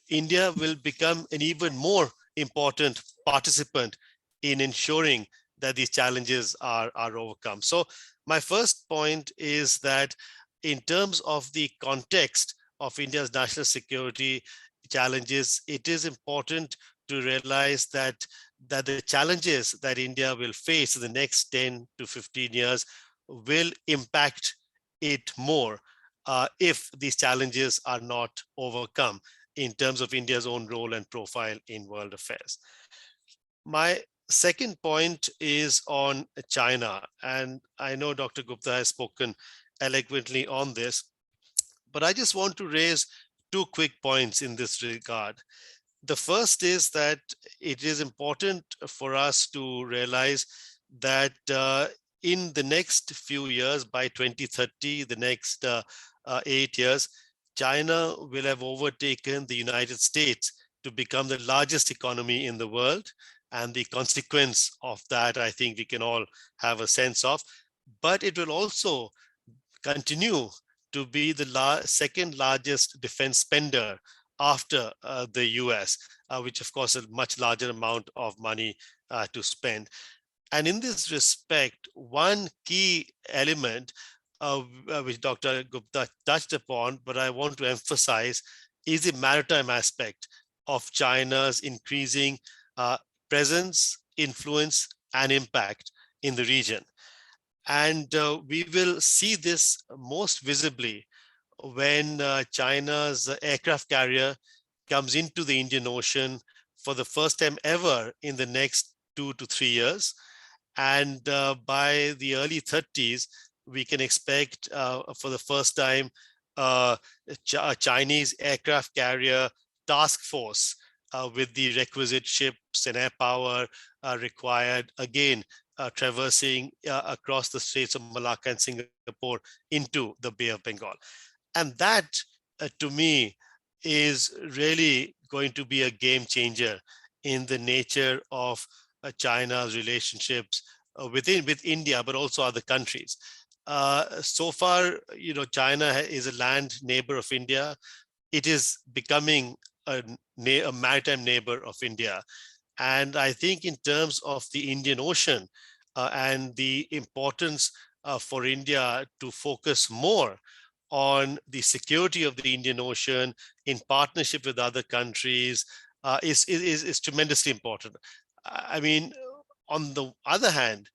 India will become an even more important participant in ensuring that these challenges are overcome. So my first point is that in terms of the context of India's national security challenges, it is important to realize that the challenges that India will face in the next 10 to 15 years will impact it more if these challenges are not overcome in terms of India's own role and profile in world affairs. My second point is on China, and I know Dr. Gupta has spoken eloquently on this, but I just want to raise two quick points in this regard. The first is that it is important for us to realize that in the next few years, by 2030, the next 8 years, China will have overtaken the United States to become the largest economy in the world. And the consequence of that, I think we can all have a sense of. But it will also continue to be the second largest defense spender after the US, which of course is a much larger amount of money to spend. And in this respect, one key element which Dr. Gupta touched upon, but I want to emphasize, is the maritime aspect of China's increasing presence, influence, and impact in the region. And we will see this most visibly when China's aircraft carrier comes into the Indian Ocean for the first time ever in the next 2 to 3 years. And by the early 30s, we can expect for the first time a Chinese aircraft carrier task force with the requisite ships and air power required, again, traversing across the Straits of Malacca and Singapore into the Bay of Bengal. And that, to me, is really going to be a game changer in the nature of China's relationships with India, but also other countries. So far, China is a land neighbor of India. It is becoming a maritime neighbor of India. And I think in terms of the Indian Ocean and the importance for India to focus more on the security of the Indian Ocean in partnership with other countries is tremendously important. I mean, on the other hand,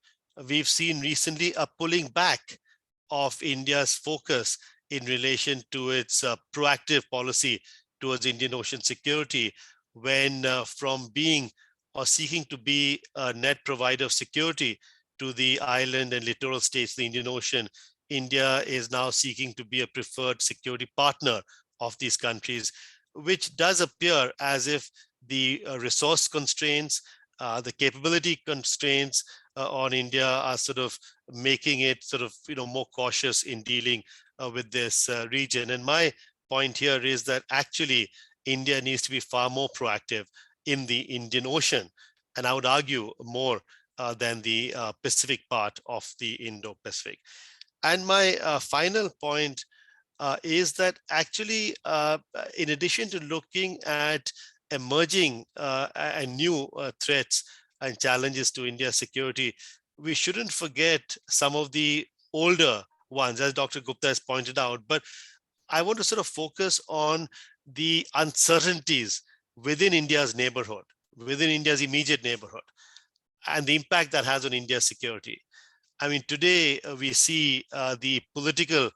we've seen recently a pulling back of India's focus in relation to its proactive policy towards Indian Ocean security, when from being or seeking to be a net provider of security to the island and littoral states, the Indian Ocean, India is now seeking to be a preferred security partner of these countries, which does appear as if the resource constraints, the capability constraints on India are sort of making it sort of more cautious in dealing with this region. And my point here is that actually India needs to be far more proactive in the Indian Ocean, and I would argue more than the Pacific part of the Indo-Pacific. And my final point is that actually, in addition to looking at emerging and new threats and challenges to India's security, we shouldn't forget some of the older ones, as Dr. Gupta has pointed out. But I want to sort of focus on the uncertainties within India's neighborhood, within India's immediate neighborhood, and the impact that has on India's security. I mean, today we see the political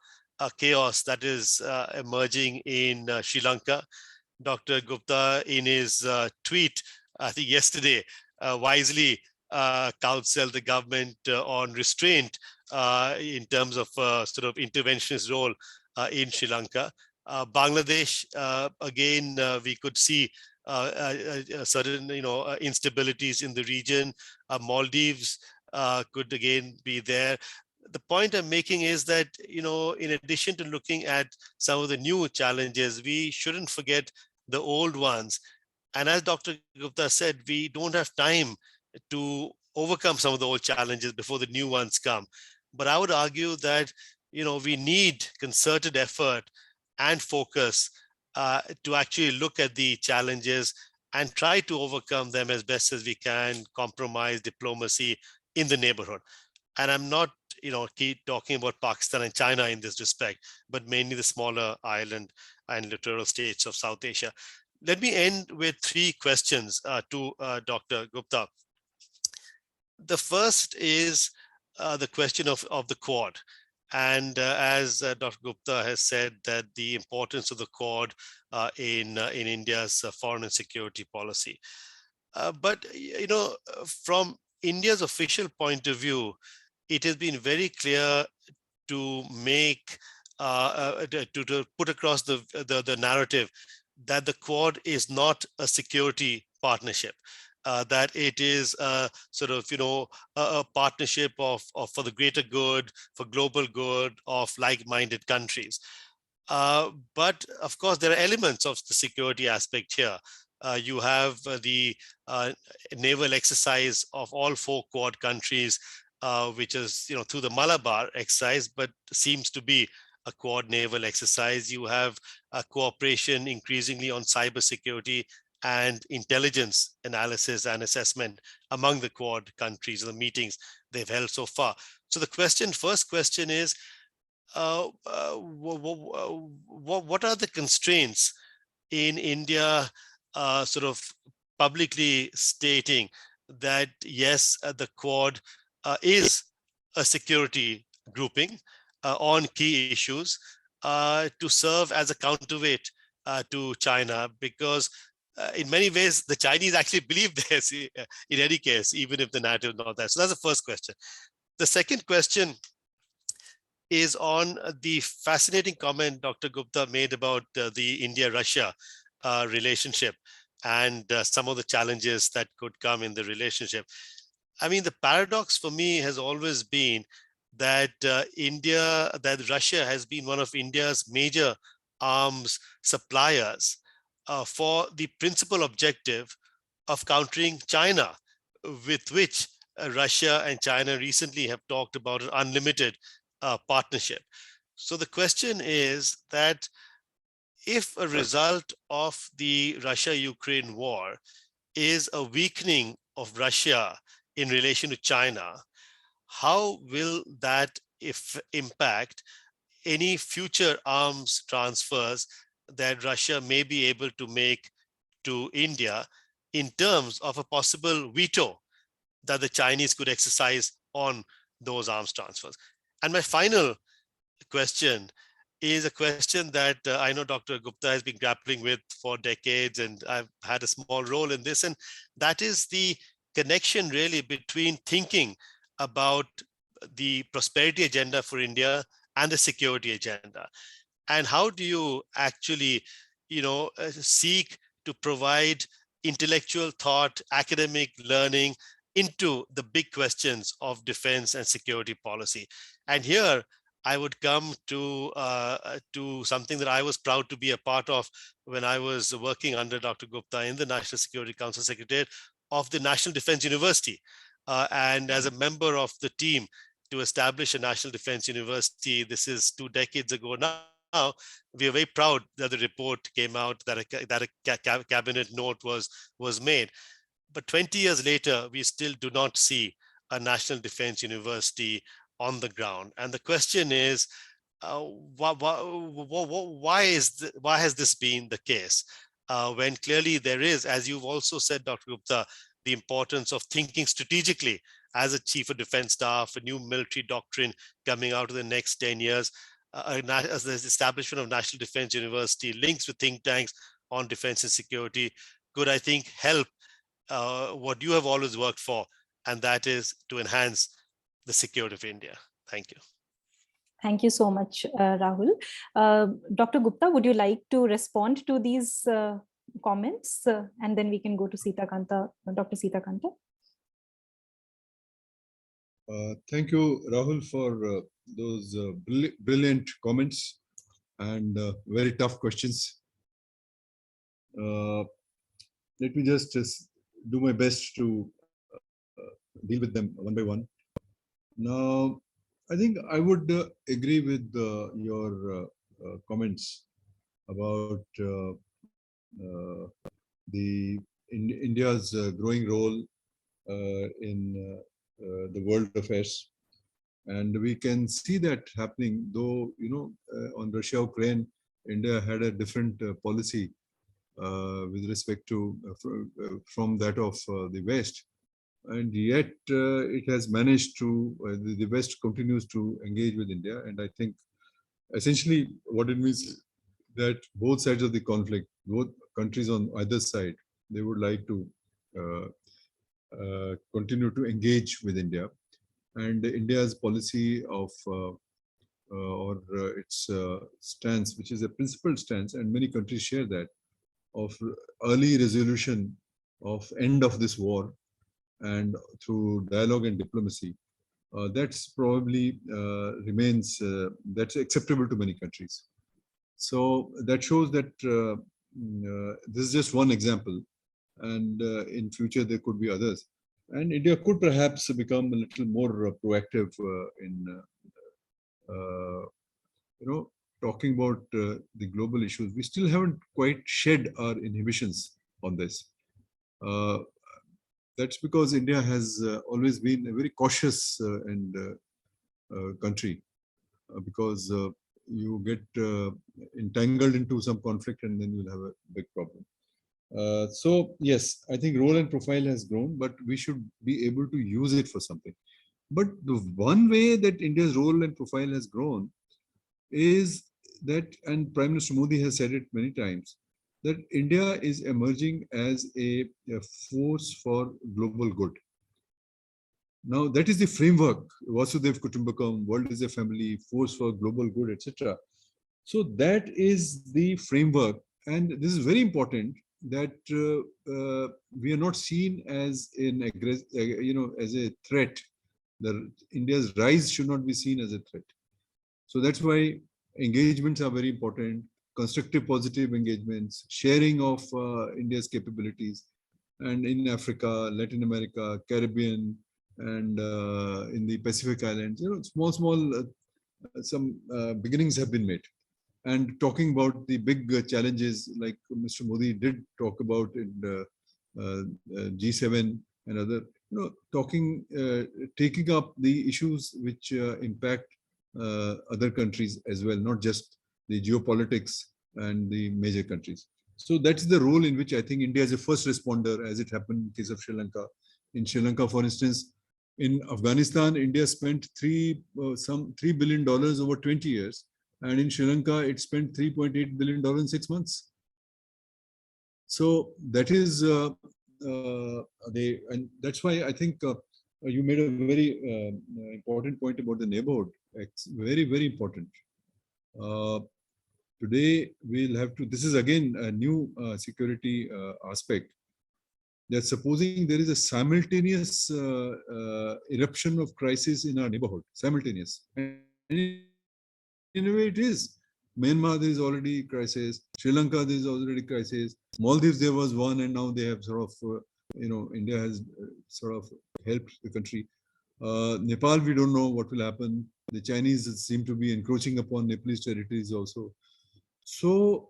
chaos that is emerging in Sri Lanka. Dr. Gupta, in his tweet, I think yesterday, wisely counseled the government on restraint in terms of sort of interventionist role in Sri Lanka. Bangladesh, again, we could see certain, instabilities in the region. Maldives could again be there. The point I'm making is that, in addition to looking at some of the new challenges, we shouldn't forget the old ones. And as Dr. Gupta said, we don't have time to overcome some of the old challenges before the new ones come. But I would argue that, we need concerted effort and focus to actually look at the challenges and try to overcome them as best as we can, compromise diplomacy in the neighborhood. And I'm not, keep talking about Pakistan and China in this respect, but mainly the smaller island and littoral states of South Asia. Let me end with 3 questions to Dr. Gupta. The first is the question of the Quad. And as Dr. Gupta has said, that the importance of the Quad in India's foreign and security policy. But, from India's official point of view, it has been very clear to make, to put across the narrative that the Quad is not a security partnership. That it is sort of, a partnership for the greater good, for global good of like-minded countries. But of course, there are elements of the security aspect here. You have the naval exercise of all 4 Quad countries, which is, through the Malabar exercise, but seems to be a quad naval exercise. You have a cooperation increasingly on cybersecurity and intelligence analysis and assessment among the quad countries, the meetings they've held so far. So the first question is, what are the constraints in India sort of publicly stating that, yes, the Quad is a security grouping on key issues to serve as a counterweight to China? Because in many ways, the Chinese actually believe this in any case, even if the narrative is not there. So that's the first question. The second question is on the fascinating comment Dr. Gupta made about the India-Russia relationship and some of the challenges that could come in the relationship. I mean, the paradox for me has always been that Russia has been one of India's major arms suppliers for the principal objective of countering China, with which Russia and China recently have talked about an unlimited partnership. So the question is that if a result of the Russia-Ukraine war is a weakening of Russia in relation to China, how will that impact any future arms transfers that Russia may be able to make to India in terms of a possible veto that the Chinese could exercise on those arms transfers? And my final question is a question that I know Dr. Gupta has been grappling with for decades, and I've had a small role in this, and that is the connection really between thinking about the prosperity agenda for India and the security agenda. And how do you actually, seek to provide intellectual thought, academic learning into the big questions of defense and security policy? And here I would come to something that I was proud to be a part of when I was working under Dr. Gupta in the National Security Council Secretariat of the National Defense University. And as a member of the team to establish a National Defense University, this is 2 decades ago now, we are very proud that the report came out, that a cabinet note was made. But 20 years later, we still do not see a National Defense University on the ground. And the question is, why has this been the case? When clearly there is, as you've also said, Dr. Gupta, the importance of thinking strategically as a chief of defense staff, a new military doctrine coming out of the next 10 years, as the establishment of National Defense University, links with think tanks on defense and security could, I think, help what you have always worked for, and that is to enhance the security of India. Thank you. Thank you so much, Rahul. Dr. Gupta, would you like to respond to these comments? And then we can go to Sitakanta, Dr. Sitakanta. Thank you, Rahul, for those brilliant comments and very tough questions. Let me just do my best to deal with them one by one. Now, I think I would agree with your comments about India's growing role in the world affairs, and we can see that happening. Though on Russia-Ukraine, India had a different policy with respect to from that of the West. And yet it has managed to, the West continues to engage with India. And I think essentially what it means is that both sides of the conflict, both countries on either side, they would like to continue to engage with India. And India's policy of, its stance, which is a principled stance, and many countries share that, of early resolution of end of this war, and through dialogue and diplomacy, that's probably remains, that's acceptable to many countries. So that shows that this is just one example, and in future there could be others. And India could perhaps become a little more proactive in talking about the global issues, we still haven't quite shed our inhibitions on this. That's because India has always been a very cautious and country, because you get entangled into some conflict and then you'll have a big problem. So yes, I think role and profile has grown, but we should be able to use it for something. But the one way that India's role and profile has grown is that, and Prime Minister Modi has said it many times, that India is emerging as a force for global good. Now, that is the framework, Vasudhaiv Kutumbakam, world is a family, force for global good, etc. So that is the framework. And this is very important, that we are not seen as an as a threat. India's rise should not be seen as a threat. So that's why engagements are very important, constructive, positive engagements, sharing of India's capabilities, and in Africa, Latin America, Caribbean, and in the Pacific Islands, small some beginnings have been made. And talking about the big challenges, like Mr. Modi did talk about in G7 and other, taking up the issues which impact other countries as well, not just the geopolitics and the major countries. So that's the role in which I think India is a first responder, as it happened in the case of Sri Lanka. In Sri Lanka, for instance, in Afghanistan, India spent $3 billion over 20 years. And in Sri Lanka, it spent $3.8 billion in 6 months. So that is and that's why I think you made a very important point about the neighborhood. It's very, very important. Today we'll have to. This is again a new security aspect. That supposing there is a simultaneous eruption of crisis in our neighborhood, simultaneous. And in a way, it is. Myanmar, there is already crisis. Sri Lanka, there is already crisis. Maldives, there was one, and now they have sort of, India has sort of helped the country. Nepal, we don't know what will happen. The Chinese seem to be encroaching upon Nepalese territories also. So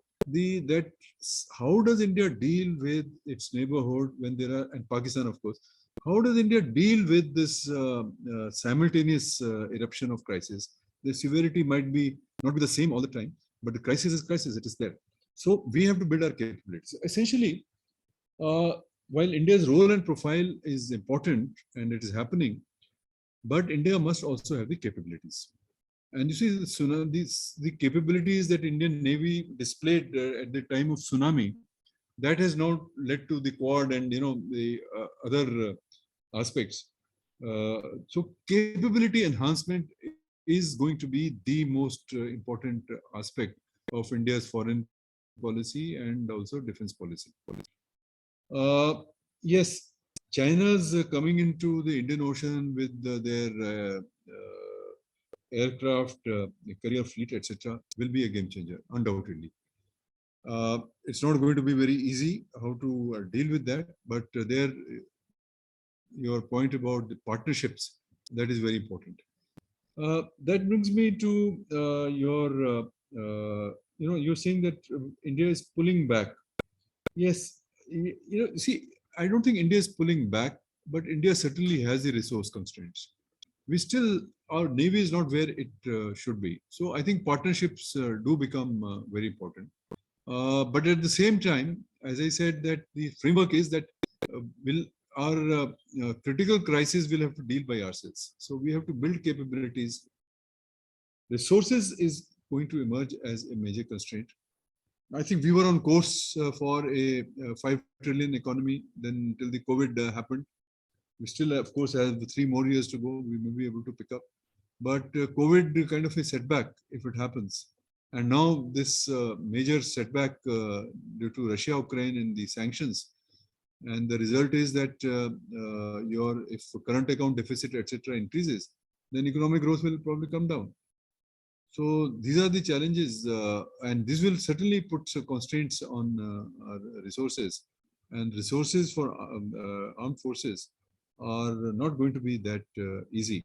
how does India deal with its neighborhood when there are, and Pakistan, of course, how does India deal with this simultaneous eruption of crisis? The severity might not be the same all the time, but the crisis is crisis, it is there. So we have to build our capabilities. Essentially, while India's role and profile is important and it is happening, but India must also have the capabilities. And you see, the capabilities that Indian Navy displayed at the time of tsunami, that has now led to the Quad and the other aspects. So capability enhancement is going to be the most important aspect of India's foreign policy and also defense policy. Yes, China's coming into the Indian Ocean with their aircraft, carrier fleet, etc., will be a game changer, undoubtedly. It's not going to be very easy how to deal with that, but your point about the partnerships, that is very important. That brings me to you're saying that India is pulling back. Yes, see, I don't think India is pulling back, but India certainly has the resource constraints. Our Navy is not where it should be. So I think partnerships do become very important. But at the same time, as I said, that the framework is that our critical crisis will have to deal by ourselves. So we have to build capabilities. Resources is going to emerge as a major constraint. I think we were on course for a 5 trillion economy then till the COVID happened. We still, of course, have 3 more years to go. We may be able to pick up. But COVID kind of a setback if it happens. And now this major setback due to Russia, Ukraine and the sanctions. And the result is that if current account deficit, etc., increases, then economic growth will probably come down. So these are the challenges, and this will certainly put constraints on our resources. And resources for armed forces are not going to be that easy.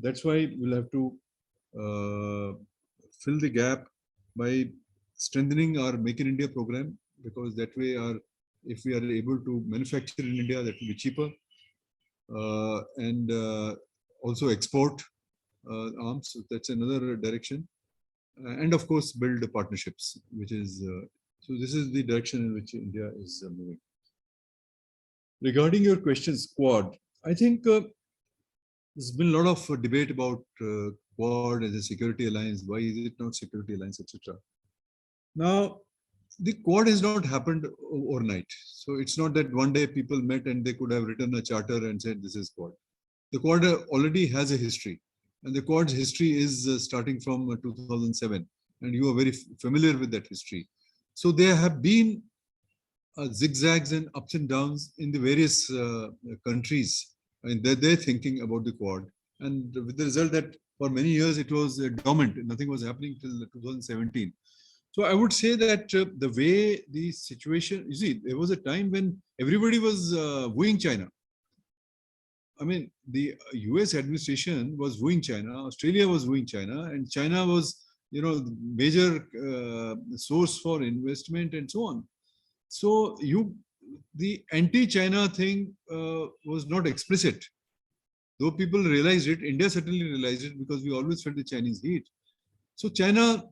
That's why we'll have to fill the gap by strengthening our Make in India program, because that way if we are able to manufacture in India, that will be cheaper, and also export arms. So that's another direction, and of course build partnerships, which is so this is the direction in which India is moving. Regarding your questions, Quad, I think there's been a lot of debate about Quad as a security alliance. Why is it not security alliance, etc. Now, the Quad has not happened overnight. So it's not that one day people met and they could have written a charter and said this is Quad. The Quad already has a history, and the Quad's history is starting from 2007, and you are very familiar with that history. So there have been zigzags and ups and downs in the various countries, and they're thinking about the Quad, and with the result that for many years it was dormant, nothing was happening till 2017. So I would say that the way the situation, you see, there was a time when everybody was wooing China. I mean, the US administration was wooing China, Australia was wooing China, and China was, the major source for investment and so on. So the anti-China thing was not explicit. Though people realized it, India certainly realized it, because we always felt the Chinese heat. So China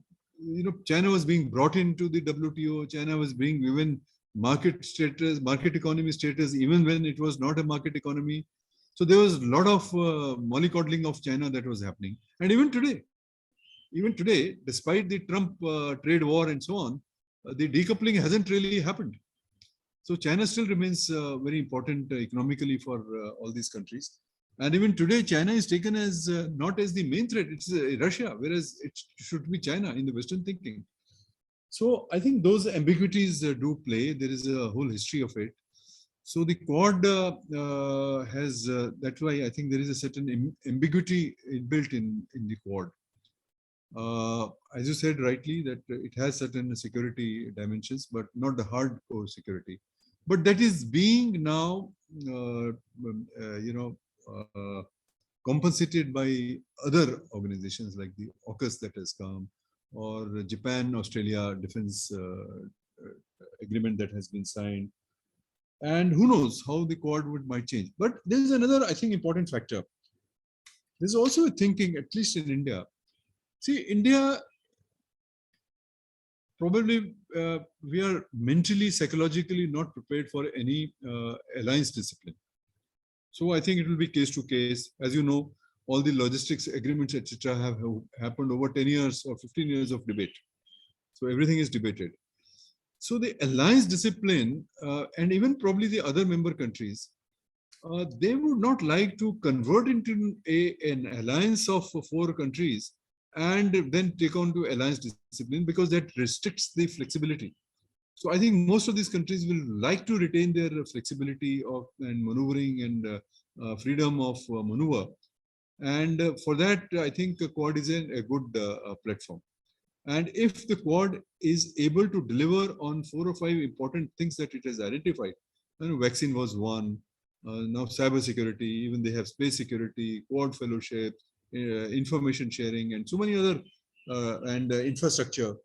was being brought into the WTO. China was being given market status, market economy status, even when it was not a market economy. So there was a lot of mollycoddling of China that was happening. And even today, despite the Trump trade war and so on, the decoupling hasn't really happened. So China still remains very important economically for all these countries. And even today, China is taken as not as the main threat, it's Russia, whereas it should be China in the Western thinking. So I think those ambiguities do play. There is a whole history of it. So the Quad has, that's why I think there is a certain ambiguity built in the Quad. As you said rightly, that it has certain security dimensions, but not the hardcore security. But that is being now, compensated by other organizations like the AUKUS that has come, or Japan-Australia defense agreement that has been signed. And who knows how the Quad might change. But there is another, I think, important factor. There's also a thinking, at least in India. See, India, probably we are mentally, psychologically not prepared for any alliance discipline. So I think it will be case to case. As you know, all the logistics agreements, etc., have happened over 10 years or 15 years of debate. So everything is debated. So the alliance discipline, and even probably the other member countries, they would not like to convert into an alliance of 4 countries and then take on to alliance discipline, because that restricts the flexibility. So I think most of these countries will like to retain their flexibility and maneuvering and freedom of maneuver. And for that, I think the Quad is a good platform. And if the Quad is able to deliver on 4 or 5 important things that it has identified, vaccine was one, now cybersecurity, even they have space security, Quad fellowship, information sharing, and so many other, and infrastructure,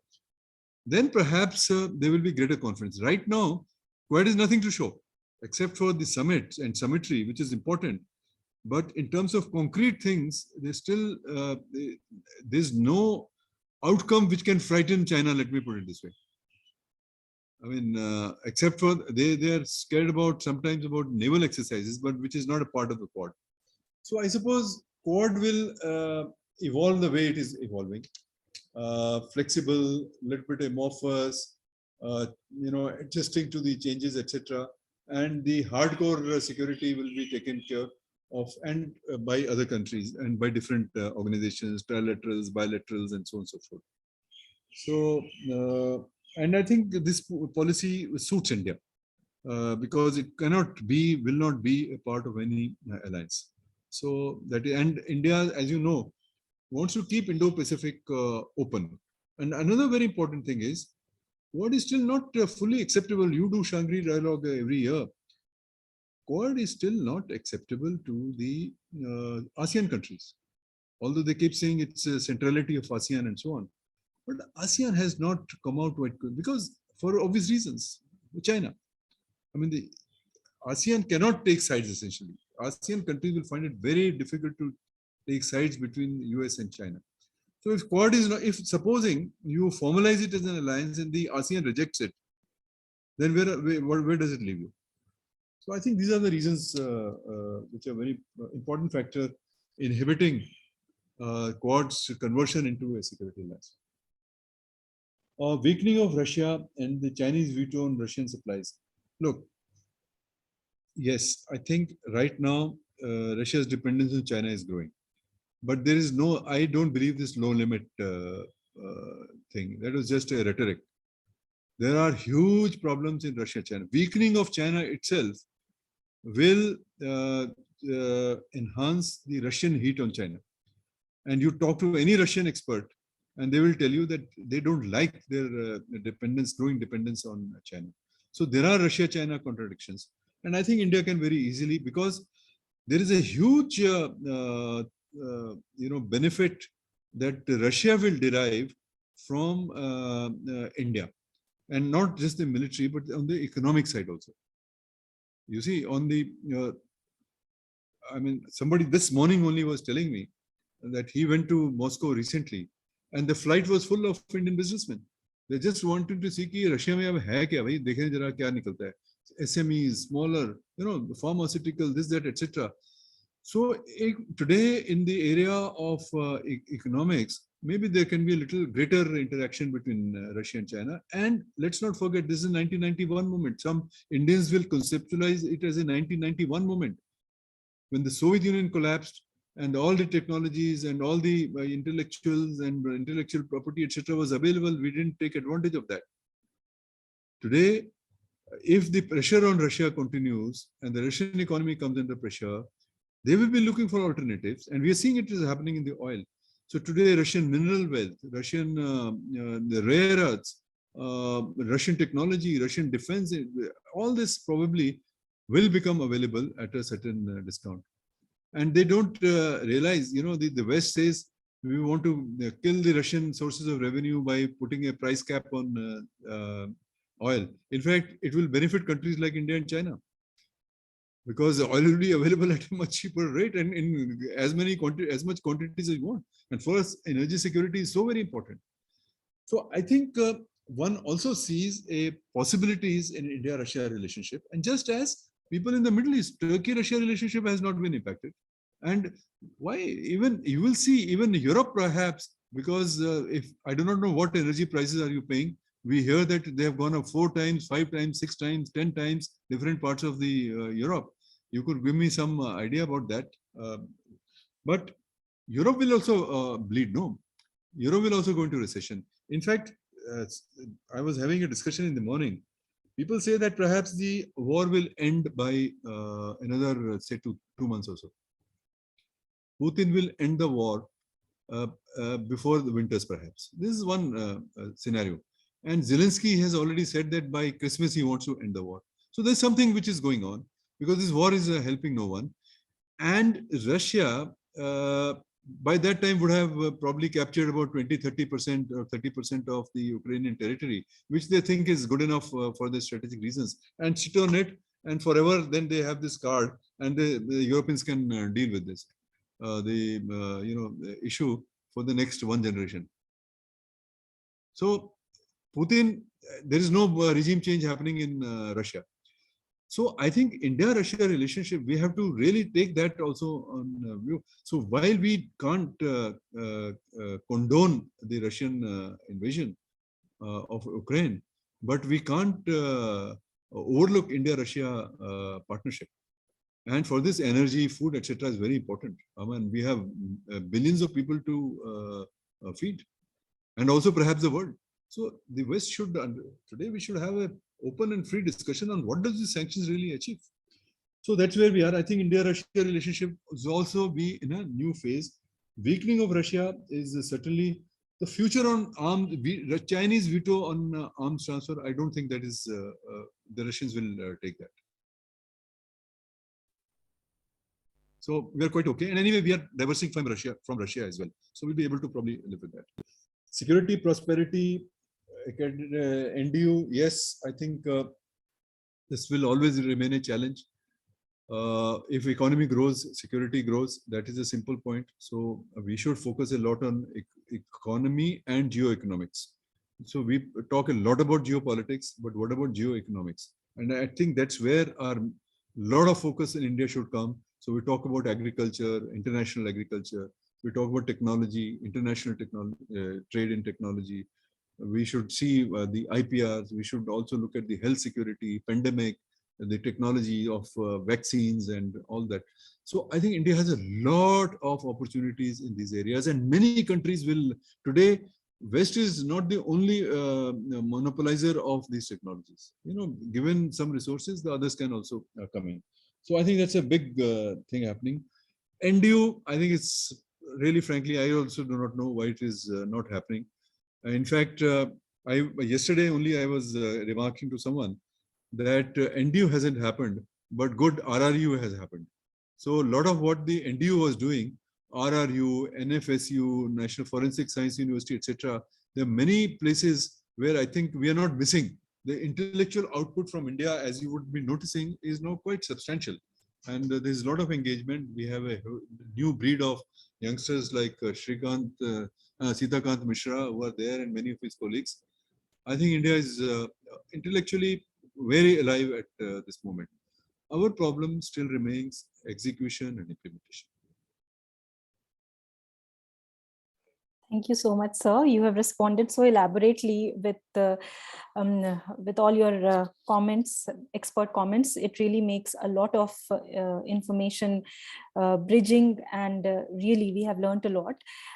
then perhaps there will be greater confidence. Right now, Quad is nothing to show, except for the summit and summitry, which is important. But in terms of concrete things, there's no outcome which can frighten China, let me put it this way. I mean, except for they are scared sometimes about naval exercises, but which is not a part of the Quad. So I suppose Quad will evolve the way it is evolving. Flexible, little bit amorphous, adjusting to the changes, etc. And the hardcore security will be taken care of and by other countries and by different organizations, trilaterals, bilaterals, and so on and so forth. So, and I think this policy suits India because it will not be a part of any alliance. So that, and India, as you know, wants to keep Indo-Pacific open. And another very important thing is, Quad is still not fully acceptable. You do Shangri dialogue every year. Quad is still not acceptable to the ASEAN countries. although they keep saying it's a centrality of ASEAN and so on. But ASEAN has not come out quite good because for obvious reasons. China. I mean, the ASEAN cannot take sides essentially. ASEAN countries will find it very difficult to take sides between US and China. So if Quad is not, if supposing you formalize it as an alliance and the ASEAN rejects it, then where does it leave you? So I think these are the reasons which are very important factor inhibiting Quad's conversion into a security alliance. Weakening of Russia and the Chinese veto on Russian supplies. Look, yes, I think right now Russia's dependence on China is growing, but there is no. I don't believe this low limit thing. That was just a rhetoric. There are huge problems in Russia, China. Weakening of China itself will enhance the Russian heat on China. And you talk to any Russian expert, and they will tell you that they don't like their growing dependence on China. So there are Russia-China contradictions. And I think India can very easily, because there is a huge benefit that Russia will derive from India. And not just the military, but on the economic side also. You see, on the, somebody this morning only was telling me that he went to Moscow recently, and the flight was full of Indian businessmen. They just wanted to see कि Russia में अब है क्या भाई, देखें जरा क्या निकलता है. SMEs, smaller, pharmaceutical, this, that, etc. So today in the area of economics, maybe there can be a little greater interaction between Russia and China. And let's not forget, this is a 1991 moment. Some Indians will conceptualize it as a 1991 moment, when the Soviet Union collapsed and all the technologies and all the intellectuals and intellectual property, etc. was available. We didn't take advantage of that. Today, if the pressure on Russia continues and the Russian economy comes under pressure, they will be looking for alternatives. And we are seeing it is happening in the oil. So today, Russian mineral wealth, Russian the rare earths, Russian technology, Russian defense, all this probably will become available at a certain discount. And they don't realize, the West says, we want to kill the Russian sources of revenue by putting a price cap on oil. In fact, it will benefit countries like India and China, because oil will be available at a much cheaper rate and in as much quantities as you want. And for us, energy security is so very important. So I think one also sees a possibilities in India-Russia relationship. And just as people in the Middle East, Turkey-Russia relationship has not been impacted. And why? Even you will see even Europe perhaps, because if I do not know what energy prices are you paying. We hear that they have gone up 4 times, 5 times, 6 times, 10 times, different parts of the Europe. You could give me some idea about that. But Europe will also bleed, no? Europe will also go into recession. In fact, I was having a discussion in the morning. People say that perhaps the war will end by another, say, two months or so. Putin will end the war before the winters, perhaps. This is one scenario. And Zelensky has already said that by Christmas he wants to end the war. So there's something which is going on, because this war is helping no one. And Russia, by that time, would have probably captured about 20-30% or 30% of the Ukrainian territory, which they think is good enough for their strategic reasons, and sit on it, and forever then they have this card, and the Europeans can deal with this, the issue for the next one generation. So Putin, there is no regime change happening in Russia. So I think India-Russia relationship, we have to really take that also on view. So while we can't condone the Russian invasion of Ukraine, but we can't overlook India-Russia partnership. And for this, energy, food, etc. is very important. I mean, we have billions of people to feed, and also perhaps the world. So the West should, today we should have an open and free discussion on what does the sanctions really achieve. So that's where we are. I think India-Russia relationship will also be in a new phase. Weakening of Russia is certainly the future on arms, Chinese veto on arms transfer. I don't think that is, the Russians will take that. So we are quite okay. And anyway, we are diversifying from Russia as well. So we'll be able to probably live with that. Security, prosperity, NDU, yes, I think this will always remain a challenge. If economy grows, security grows. That is a simple point. So we should focus a lot on economy and geoeconomics. So we talk a lot about geopolitics, but what about geoeconomics? And I think that's where our lot of focus in India should come. So we talk about agriculture, international agriculture. We talk about technology, international technology, trade in technology. We should see the IPRs. We should also look at the health security, pandemic, the technology of vaccines and all that. So I think India has a lot of opportunities in these areas, and many countries will today. West is not the only monopolizer of these technologies. You know, given some resources, the others can also come in. So I think that's a big thing happening. NDU, I think it's really, frankly, I also do not know why it is not happening. In fact, yesterday only I was remarking to someone that NDU hasn't happened, but good RRU has happened. So a lot of what the NDU was doing, RRU, NFSU, National Forensic Science University, etc. There are many places where I think we are not missing. The intellectual output from India, as you would be noticing, is now quite substantial. And there's a lot of engagement. We have a new breed of youngsters like Sitakanta Mishra, who are there, and many of his colleagues. I think India is intellectually very alive at this moment. Our problem still remains execution and implementation. Thank you so much, sir. You have responded so elaborately with all your comments, expert comments. It really makes a lot of information bridging, and really we have learned a lot.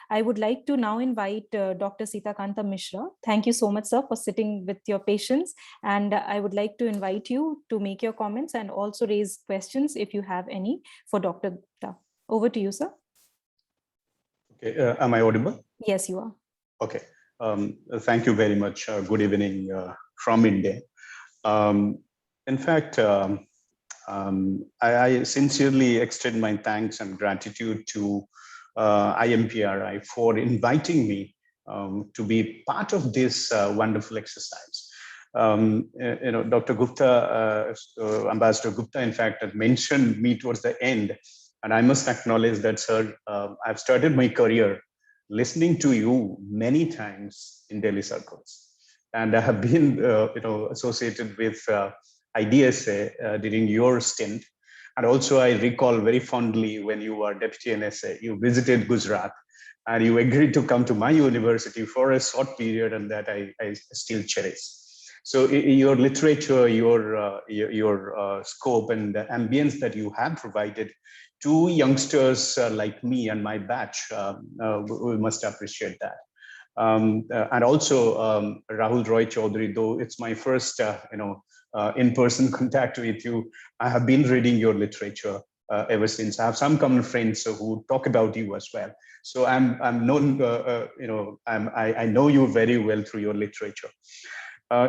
I would like to now invite Dr. Sitakanta Mishra. Thank you so much, sir, for sitting with your patience. And I would like to invite you to make your comments and also raise questions if you have any for Dr. Gupta. Over to you, sir. Okay, am I audible? Yes, you are. Okay. Thank you very much. Good evening from India. In fact, I sincerely extend my thanks and gratitude to IMPRI for inviting me to be part of this wonderful exercise. You know, Dr. Gupta, Ambassador Gupta, in fact, had mentioned me towards the end. And I must acknowledge that, sir, I've started my career listening to you many times in Delhi circles. And I have been you know, associated with IDSA during your stint. And also I recall very fondly when you were Deputy NSA, you visited Gujarat and you agreed to come to my university for a short period, and that I still cherish. So your literature, your scope and the ambience that you have provided to youngsters like me and my batch, we must appreciate that. And also Rahul Roy-Chaudhury, though it's my first you know, in-person contact with you, I have been reading your literature ever since. I have some common friends who talk about you as well. So I'm known, you know, I know you very well through your literature.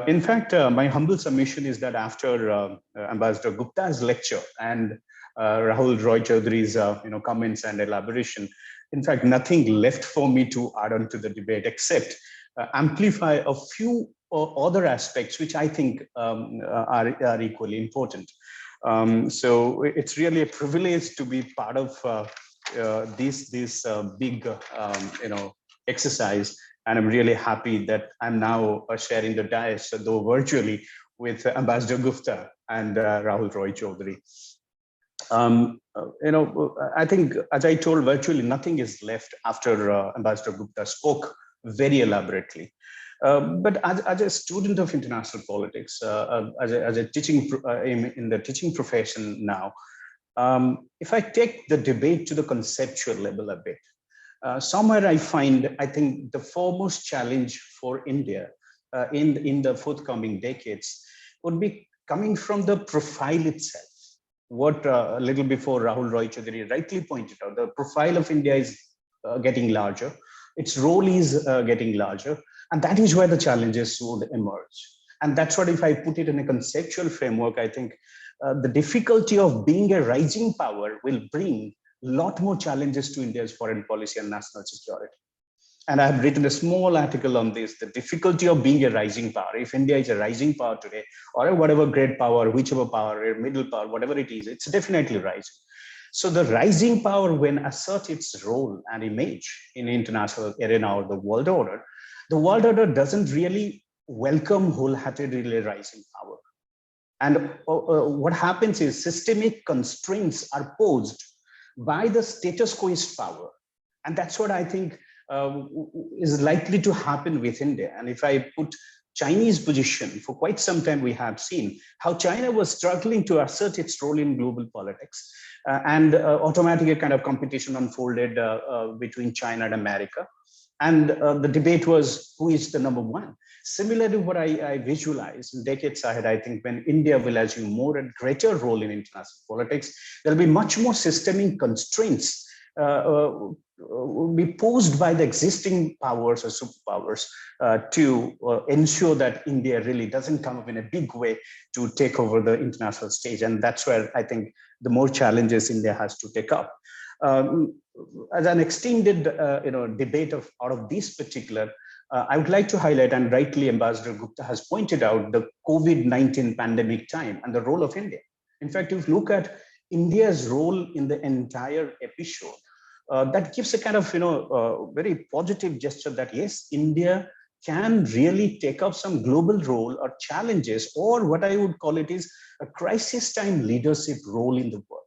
In fact, my humble submission is that after Ambassador Gupta's lecture and Rahul Roy-Chaudhury's you know, comments and elaboration, in fact, nothing left for me to add on to the debate except amplify a few other aspects which I think are equally important. So it's really a privilege to be part of this big you know, exercise. And I'm really happy that I'm now sharing the dais, though virtually, with Ambassador Gupta and Rahul Roy-Chaudhury. You know, I think, as I told, virtually nothing is left after Ambassador Gupta spoke very elaborately. But as a student of international politics, as a teaching in the teaching profession now, if I take the debate to the conceptual level a bit, somewhere I find, I think, the foremost challenge for India in the forthcoming decades would be coming from the profile itself. What a little before Rahul Roy-Chaudhury rightly pointed out, the profile of India is getting larger, its role is getting larger, and that is where the challenges would emerge. And that's what, if I put it in a conceptual framework, I think the difficulty of being a rising power will bring lot more challenges to India's foreign policy and national security. And I have written a small article on this, the difficulty of being a rising power. If India is a rising power today, or whatever great power, whichever power, middle power, whatever it is, it's definitely rising. So the rising power, when assert its role and image in international arena or the world order doesn't really welcome wholeheartedly rising power. And what happens is systemic constraints are posed by the status quoist power. And that's what I think is likely to happen with India. And if I put Chinese position, for quite some time we have seen how China was struggling to assert its role in global politics, and automatically kind of competition unfolded between China and America. And the debate was, who is the number one? Similarly, what I visualize in decades ahead, I think when India will assume more and greater role in international politics, there'll be much more systemic constraints will be posed by the existing powers or superpowers to ensure that India really doesn't come up in a big way to take over the international stage. And that's where I think the more challenges India has to take up. As an extended debate out of this particular, I would like to highlight, and rightly Ambassador Gupta has pointed out, the COVID-19 pandemic time and the role of India. In fact, if you look at India's role in the entire episode, that gives a kind of very positive gesture that yes, India can really take up some global role or challenges, or what I would call it is a crisis time leadership role in the world.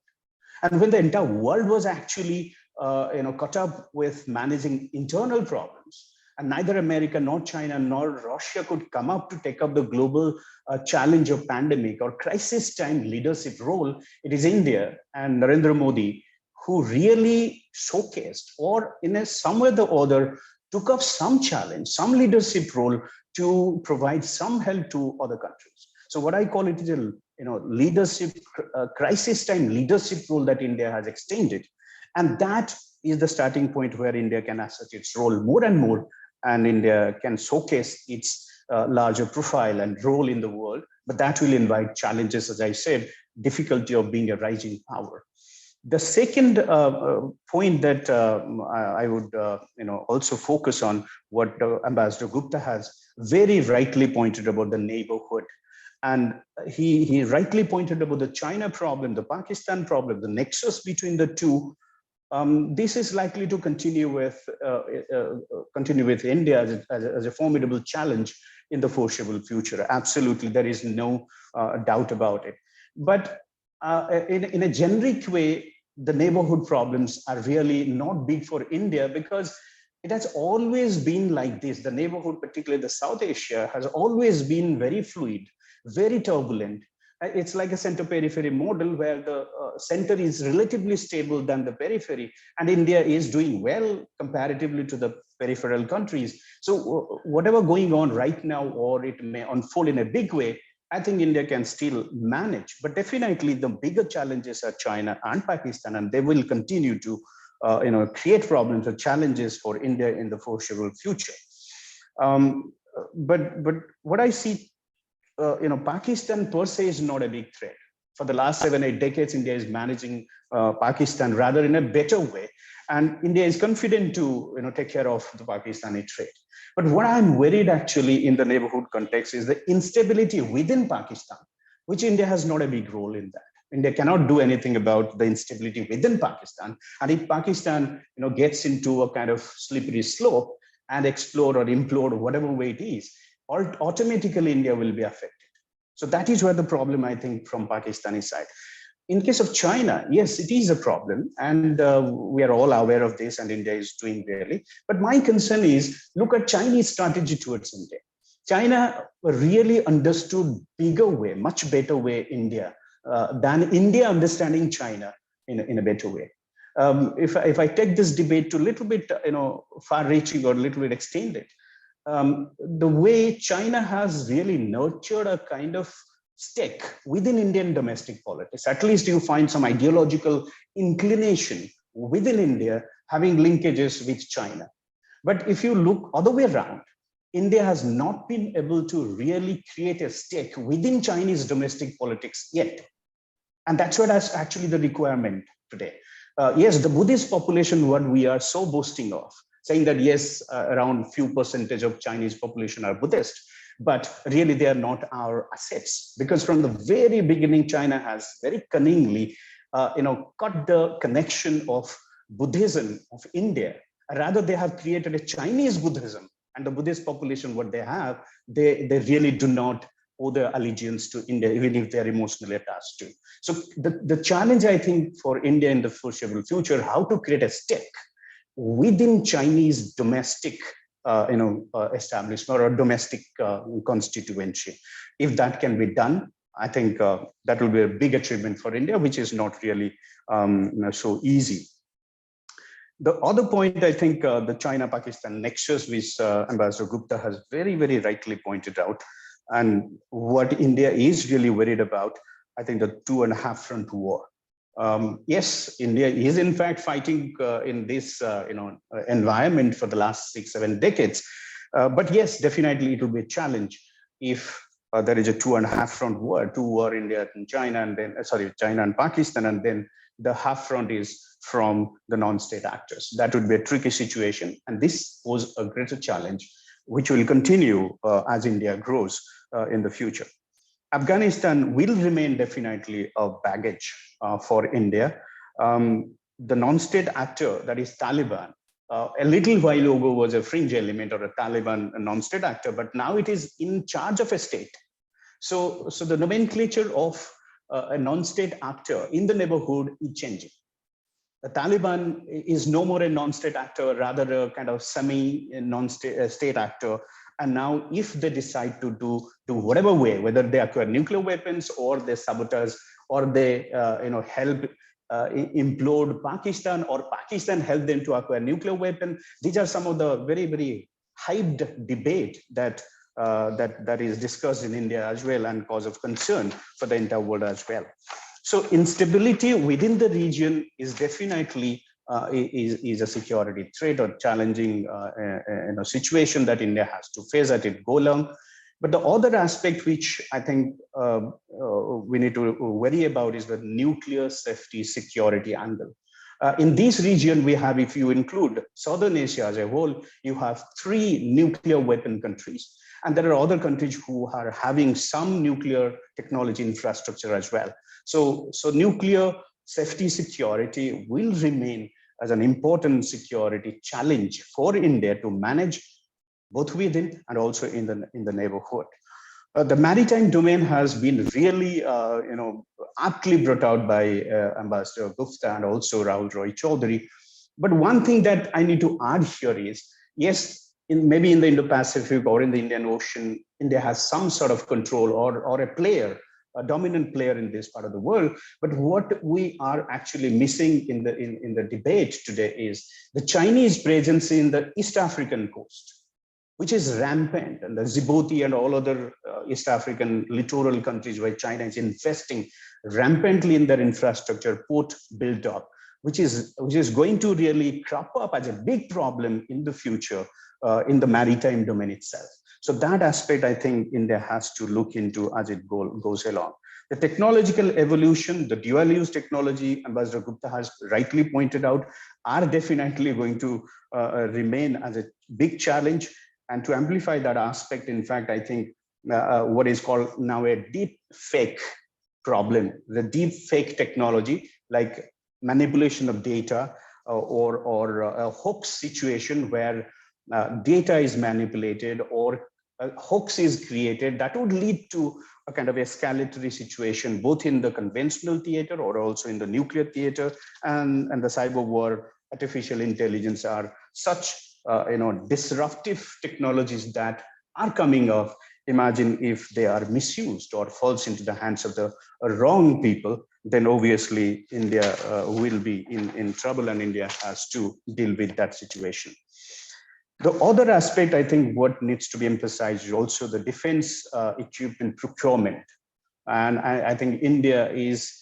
And when the entire world was actually caught up with managing internal problems, and neither America nor China nor Russia could come up to take up the global challenge of pandemic or crisis time leadership role, it is India and Narendra Modi who really showcased, or in some way or other, took up some challenge, some leadership role to provide some help to other countries. So what I call it is a leadership, crisis time leadership role that India has extended. And that is the starting point where India can assert its role more and more, and India can showcase its larger profile and role in the world. But that will invite challenges, as I said, difficulty of being a rising power. The second point that I would also focus on, what Ambassador Gupta has very rightly pointed about the neighborhood. And he rightly pointed about the China problem, the Pakistan problem, the nexus between the two. This is likely to continue with India as a formidable challenge in the foreseeable future. Absolutely, there is no doubt about it. But in a generic way, the neighborhood problems are really not big for India, because it has always been like this. The neighborhood, particularly the South Asia, has always been very fluid, very turbulent. It's like a center-periphery model where the center is relatively stable than the periphery, and India is doing well comparatively to the peripheral countries. So whatever going on right now, or it may unfold in a big way, I think India can still manage. But definitely the bigger challenges are China and Pakistan, and they will continue to create problems or challenges for India in the foreseeable future. But what I see, Pakistan per se is not a big threat. For the last 7-8 decades, India is managing Pakistan rather in a better way. And India is confident to take care of the Pakistani threat. But what I'm worried actually in the neighborhood context is the instability within Pakistan, which India has not a big role in that. India cannot do anything about the instability within Pakistan. And if Pakistan gets into a kind of slippery slope and explode or implode, whatever way it is, automatically India will be affected. So that is where the problem, I think, from Pakistani side. In case of China, yes, it is a problem, and we are all aware of this, and India is doing really. But my concern is, look at Chinese strategy towards India. China really understood bigger way, much better way India than India understanding China in a better way. If I take this debate to a little bit far-reaching or a little bit extended, the way China has really nurtured a kind of stake within Indian domestic politics, at least you find some ideological inclination within India having linkages with China. But if you look other way around, India has not been able to really create a stake within Chinese domestic politics yet. And that's what is actually the requirement today. yes, the Buddhist population, what we are so boasting of, saying that yes, around few percentage of Chinese population are Buddhist, but really they are not our assets, because from the very beginning, China has very cunningly, cut the connection of Buddhism of India. Rather, they have created a Chinese Buddhism, and the Buddhist population, what they have, they really do not owe their allegiance to India, even if they're emotionally attached to. So the challenge, I think, for India in the foreseeable future, how to create a stick within Chinese domestic establishment or domestic constituency. If that can be done, I think that will be a big achievement for India, which is not really so easy. The other point, I think, the China-Pakistan nexus, which Ambassador Gupta has very, very rightly pointed out, and what India is really worried about, I think the 2.5 front war. Yes, India is in fact fighting in this environment for the last 6-7 decades. But yes, definitely it will be a challenge if there is a 2.5 front war, two war, India and China, and then China and Pakistan, and then the half front is from the non-state actors. That would be a tricky situation, and this was a greater challenge, which will continue as India grows in the future. Afghanistan will remain definitely a baggage for India. The non-state actor, that is Taliban, a little while ago was a fringe element or a Taliban non-state actor, but now it is in charge of a state. So the nomenclature of a non-state actor in the neighborhood is changing. The Taliban is no more a non-state actor, rather a kind of semi-non-state actor. And now if they decide to do whatever way, whether they acquire nuclear weapons or they sabotage or they help implode Pakistan, or Pakistan help them to acquire nuclear weapon, these are some of the very, very hyped debate that is discussed in India as well, and cause of concern for the entire world as well. So instability within the region is definitely is a security threat or challenging situation that India has to face as it go along. But the other aspect which I think we need to worry about is the nuclear safety security angle. In this region, we have, if you include Southern Asia as a whole, you have 3 nuclear weapon countries. And there are other countries who are having some nuclear technology infrastructure as well. So nuclear safety security will remain as an important security challenge for India to manage, both within and also in the neighborhood. The maritime domain has been really, aptly brought out by Ambassador Gupta and also Rahul Roy-Chaudhury. But one thing that I need to add here is, yes, maybe in the Indo-Pacific or in the Indian Ocean, India has some sort of control or a player, a dominant player in this part of the world. But what we are actually missing in the debate today is the Chinese presence in the East African coast, which is rampant, and the Djibouti and all other East African littoral countries where China is investing rampantly in their infrastructure, port build up, which is going to really crop up as a big problem in the future in the maritime domain itself. So that aspect, I think India has to look into as it goes along. The technological evolution, the dual-use technology, Ambassador Gupta has rightly pointed out, are definitely going to remain as a big challenge. And to amplify that aspect, in fact, I think what is called now a deep fake problem, the deep fake technology, like manipulation of data or a hoax situation where data is manipulated or a hoax is created, that would lead to a kind of escalatory situation, both in the conventional theater or also in the nuclear theater, and the cyber war, artificial intelligence are such disruptive technologies that are coming up. Imagine if they are misused or falls into the hands of the wrong people, then obviously India will be in trouble, and India has to deal with that situation. The other aspect, I think, what needs to be emphasized is also the defense equipment procurement. And I think India is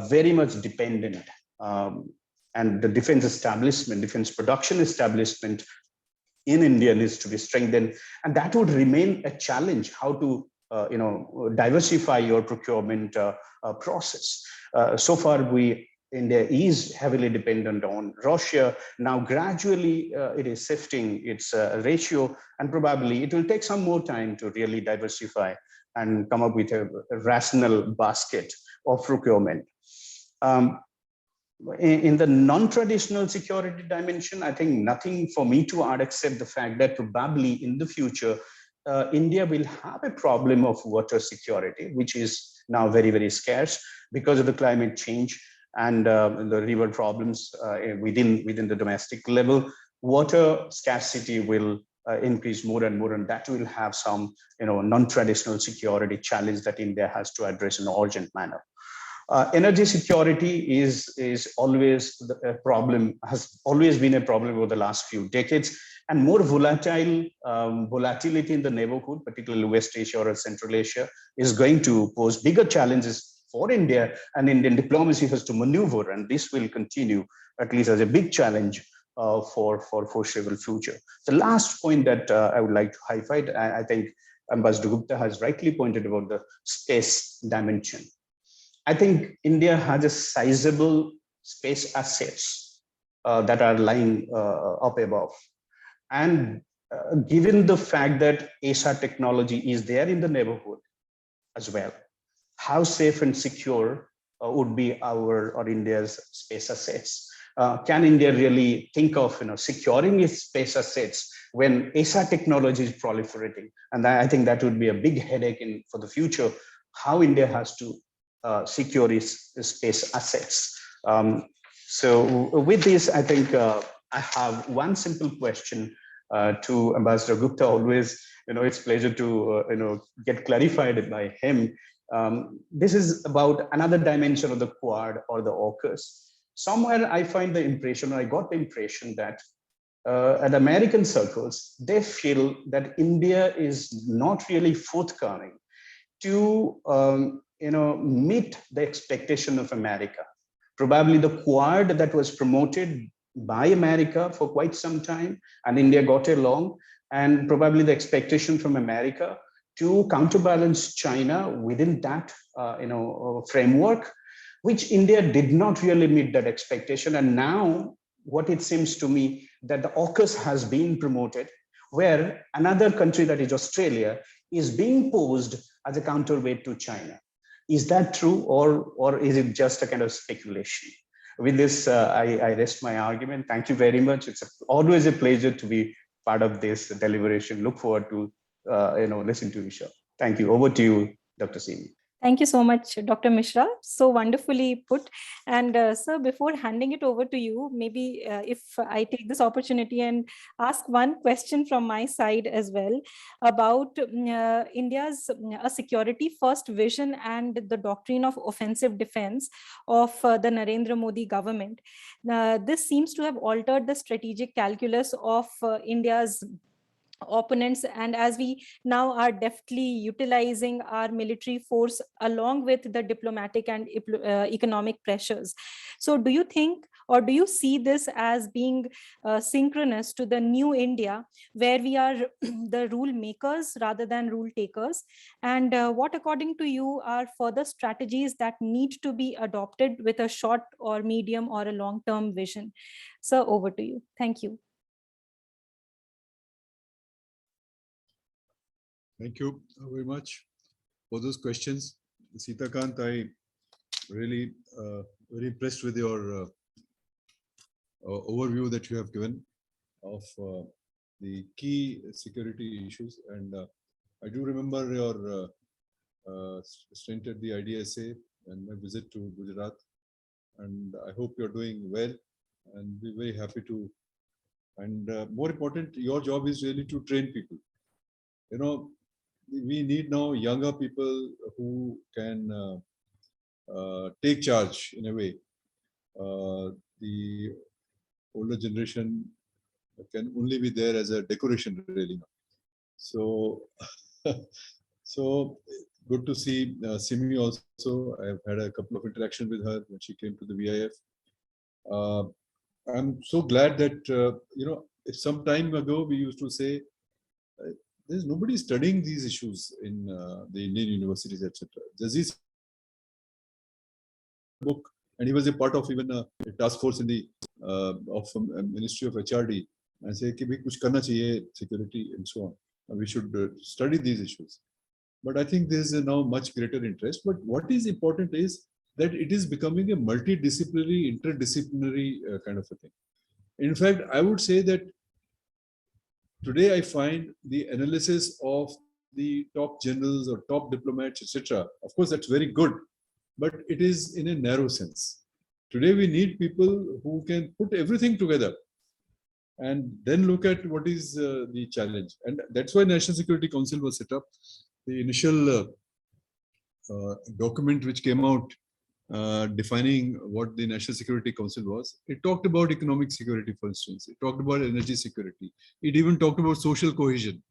very much dependent, and the defense establishment, defense production establishment in India needs to be strengthened. And that would remain a challenge, how to diversify your procurement process. So far, we India is heavily dependent on Russia. Now, gradually, it is shifting its ratio, and probably it will take some more time to really diversify and come up with a rational basket of procurement. In the non-traditional security dimension, I think nothing for me to add except the fact that probably in the future, India will have a problem of water security, which is now very, very scarce because of the climate change and the river problems within the domestic level. Water scarcity will increase more and more, and that will have some non-traditional security challenge that India has to address in an urgent manner. Energy security is always a problem, has always been a problem over the last few decades, and more volatility in the neighborhood, particularly West Asia or Central Asia, is going to pose bigger challenges for India, and Indian diplomacy has to maneuver, and this will continue at least as a big challenge for foreseeable future. The last point that I would like to highlight, I think Ambassador Gupta has rightly pointed about the space dimension. I think India has a sizable space assets that are lying up above. And given the fact that ASA technology is there in the neighborhood as well, how safe and secure would be our or India's space assets? Can India really think of securing its space assets when ASA technology is proliferating? And I think that would be a big headache for the future, how India has to secure its space assets. So with this, I think I have one simple question to Ambassador Gupta. Always, it's a pleasure to get clarified by him. This is about another dimension of the Quad or the AUKUS. Somewhere I find the impression, or I got the impression that at American circles, they feel that India is not really forthcoming to meet the expectation of America. Probably the Quad that was promoted by America for quite some time, and India got along, and probably the expectation from America to counterbalance China within that framework, which India did not really meet that expectation. And now what it seems to me that the AUKUS has been promoted, where another country, that is Australia, is being posed as a counterweight to China. Is that true, or is it just a kind of speculation? With this, I rest my argument. Thank you very much. It's always a pleasure to be part of this deliberation. Look forward to listen to you, sir. Thank you. Over to you, Dr. Simi. Thank you so much, Dr. Mishra. So wonderfully put. And sir, before handing it over to you, maybe if I take this opportunity and ask one question from my side as well about India's security first vision and the doctrine of offensive defense of the Narendra Modi government. This seems to have altered the strategic calculus of India's opponents, and as we now are deftly utilizing our military force along with the diplomatic and economic pressures. So do you think, or do you see this as being synchronous to the new India, where we are the rule makers rather than rule takers? And what, according to you, are further strategies that need to be adopted with a short or medium or a long-term vision? So over to you. Thank you. Thank you very much for those questions. Sitakant, I really very impressed with your overview that you have given of the key security issues. And I do remember your stint at the IDSA and my visit to Gujarat. And I hope you're doing well, and we're very happy to. And more important, your job is really to train people. We need now younger people who can take charge in a way. The older generation can only be there as a decoration, really. So, so good to see Simi also. I've had a couple of interactions with her when she came to the VIF. I'm so glad that, some time ago we used to say, there's nobody studying these issues in the Indian universities, etc. There's this book And he was a part of even a task force in the of Ministry of HRD, and say कि भाई कुछ करना चाहिए security and so on. And we should study these issues. But I think there is now much greater interest. But what is important is that it is becoming a multidisciplinary, interdisciplinary kind of a thing. In fact, I would say that today I find the analysis of the top generals or top diplomats, etc. Of course, that's very good, but it is in a narrow sense. Today, we need people who can put everything together and then look at what is the challenge. And that's why National Security Council was set up. The initial document which came out defining what the National Security Council was, it talked about economic security, for instance. It talked about energy security. It even talked about social cohesion.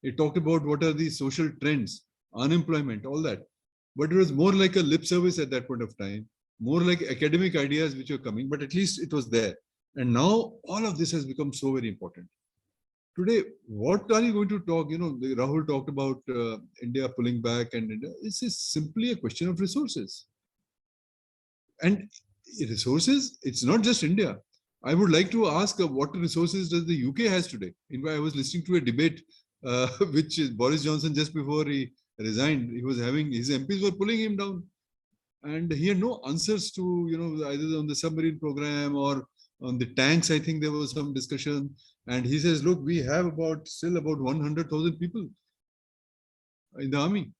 It talked about what are the social trends, unemployment, all that. But it was more like a lip service at that point of time, more like academic ideas which were coming, but at least it was there. And now all of this has become so very important. Today, what are you going to talk? You know, Rahul talked about India pulling back, and India. This is simply a question of resources. And resources, it's not just India. I would like to ask what resources does the UK has today? In fact, I was listening to a debate which Boris Johnson, just before he resigned, he was having, his MPs were pulling him down. And he had no answers to, you know, either on the submarine program or on the tanks. I think there was some discussion. And he says, look, we have still about 100,000 people in the army.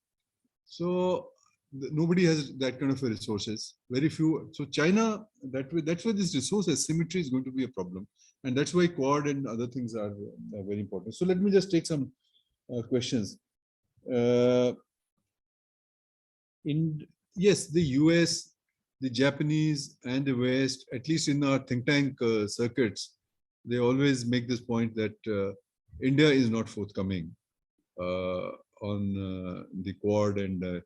So nobody has that kind of resources. Very few. So China, that's why this resource asymmetry is going to be a problem. And that's why Quad and other things are very important. So let me just take some questions. Yes, the US, the Japanese, and the West, at least in our think tank circuits, they always make this point that India is not forthcoming on the Quad, and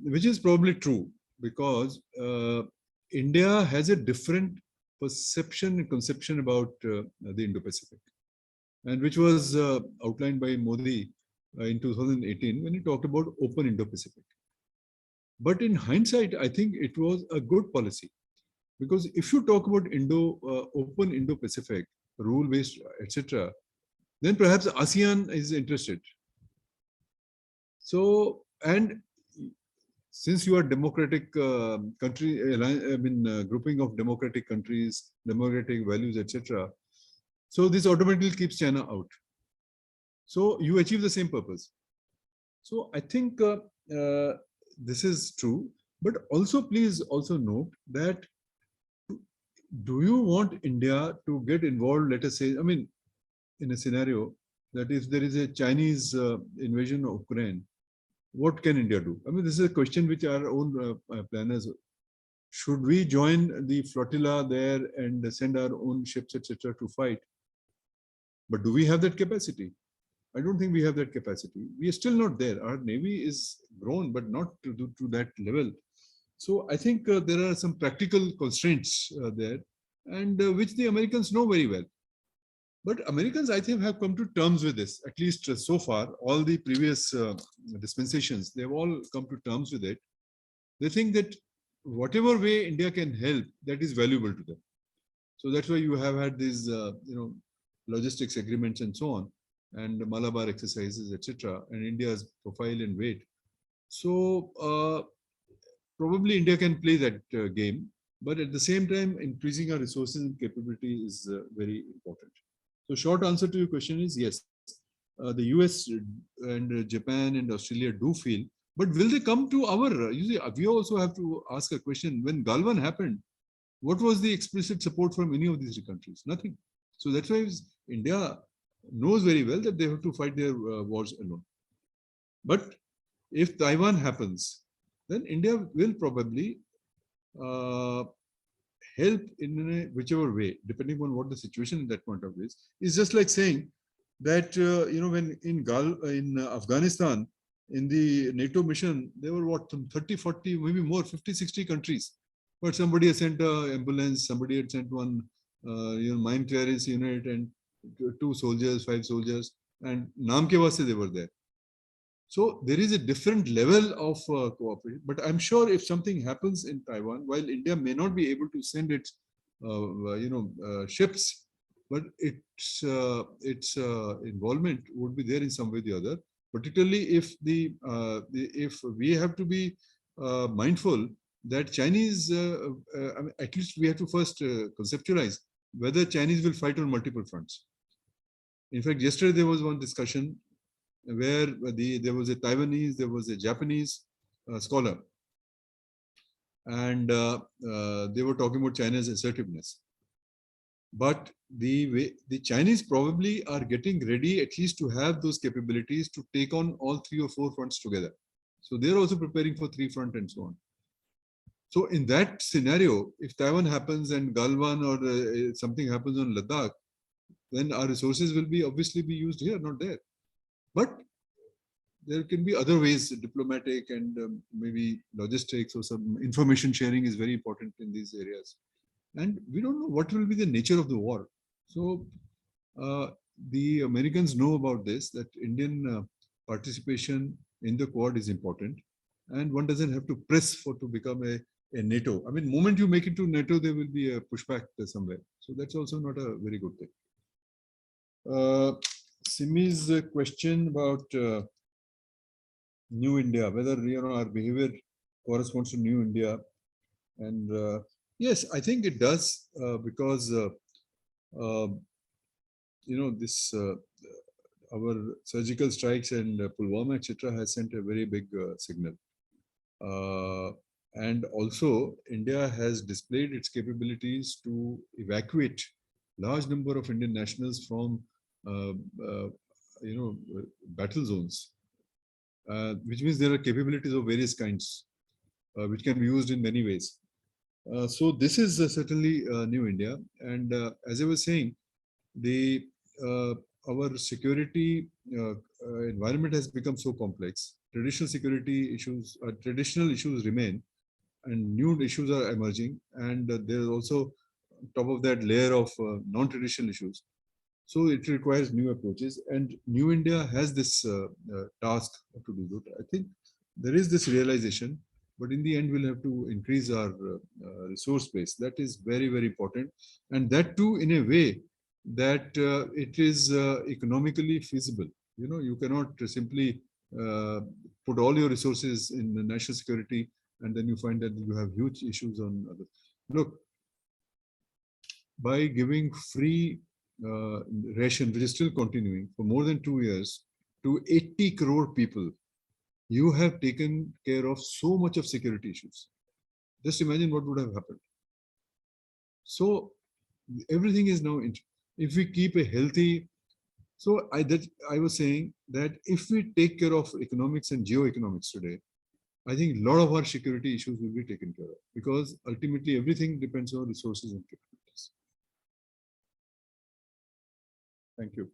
which is probably true, because India has a different perception and conception about the Indo-Pacific, and which was outlined by Modi in 2018 when he talked about open Indo-Pacific. But in hindsight, I think it was a good policy, because if you talk about open Indo-Pacific, rule-based, etc., then perhaps ASEAN is interested. So, and since you are democratic country, I mean, grouping of democratic countries, democratic values, etc., so this automatically keeps China out. So you achieve the same purpose. So I think this is true, but also please also note that, do you want India to get involved, let us say, I mean, in a scenario that if there is a Chinese invasion of Ukraine, what can India do? I mean, this is a question which our own planners, should we join the flotilla there and send our own ships, etc., to fight? But do we have that capacity? I don't think we have that capacity. We are still not there. Our Navy is grown, but not to that level. So I think there are some practical constraints there, and which the Americans know very well. But Americans, I think, have come to terms with this, at least so far. All the previous dispensations, they've all come to terms with it. They think that whatever way India can help, that is valuable to them. So that's why you have had these, logistics agreements and so on, and Malabar exercises, etc., and India's profile and weight. So probably India can play that game, but at the same time, increasing our resources and capability is very important. So short answer to your question is yes. The US and Japan and Australia do feel, but will they come to our, you see, we also have to ask a question. When Galwan happened, what was the explicit support from any of these countries? Nothing. So that's why India knows very well that they have to fight their wars alone. But if Taiwan happens, then India will probably help in whichever way, depending on what the situation at that point of is. It's just like saying that, when in Afghanistan, in the NATO mission, there were what, 30, 40, maybe more, 50, 60 countries. But somebody had sent an ambulance, somebody had sent one mine clearance unit, and 2 soldiers, 5 soldiers, and naam ke vaste they were there. So there is a different level of cooperation. But I'm sure if something happens in Taiwan, while India may not be able to send its ships, but its involvement would be there in some way or the other. Particularly if if we have to be mindful that Chinese, I mean, at least we have to first conceptualize whether Chinese will fight on multiple fronts. In fact, yesterday there was one discussion where there was a Taiwanese, there was a Japanese scholar, and they were talking about China's assertiveness. But the Chinese probably are getting ready at least to have those capabilities to take on all 3 or 4 fronts together. So they're also preparing for 3 front and so on. So in that scenario, if Taiwan happens and Galwan or something happens on Ladakh, then our resources will be obviously be used here, not there. But there can be other ways, diplomatic and maybe logistics or some information sharing is very important in these areas. And we don't know what will be the nature of the war. So the Americans know about this, that Indian participation in the Quad is important. And one doesn't have to press to become a NATO. I mean, moment you make it to NATO, there will be a pushback somewhere. So that's also not a very good thing. Simi's question about New India, whether our behavior corresponds to New India, and yes, I think it does because this our surgical strikes and Pulwama, etc., has sent a very big signal, and also India has displayed its capabilities to evacuate large number of Indian nationals from battle zones. Which means there are capabilities of various kinds, which can be used in many ways. So this is certainly New India. And as I was saying, our security environment has become so complex. Traditional security issues, traditional issues remain, and new issues are emerging. And there is also, on top of that, layer of non-traditional issues. So it requires new approaches, and New India has this task to do that. I think there is this realization, but in the end, we'll have to increase our resource base. That is very, very important, and that too in a way that it is economically feasible. You cannot simply put all your resources in the national security, and then you find that you have huge issues on others. Look, by giving free ration, which is still continuing for more than 2 years, to 80 crore people, you have taken care of so much of security issues. Just imagine what would have happened. So everything is now, if we keep a healthy, so I was saying that if we take care of economics and geoeconomics today, I think a lot of our security issues will be taken care of, because ultimately everything depends on resources and capabilities. Thank you.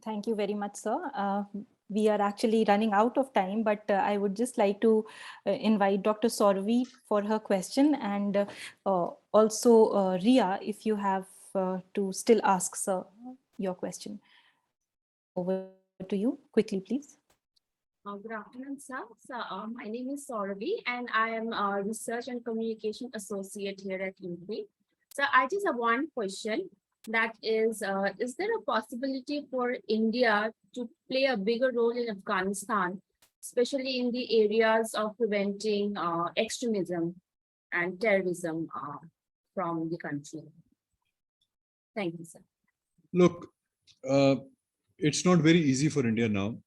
Thank you very much, sir. We are actually running out of time, but I would just like to invite Dr. Sauravi for her question, and also Ria, if you have to still ask sir your question. Over to you quickly, please. Good afternoon, sir. So, my name is Sauravi, and I am a Research and Communication Associate here at IMPRI. So, I just have one question. That is there a possibility for India to play a bigger role in Afghanistan, especially in the areas of preventing extremism and terrorism from the country? Thank you, sir. Look, it's not very easy for India now,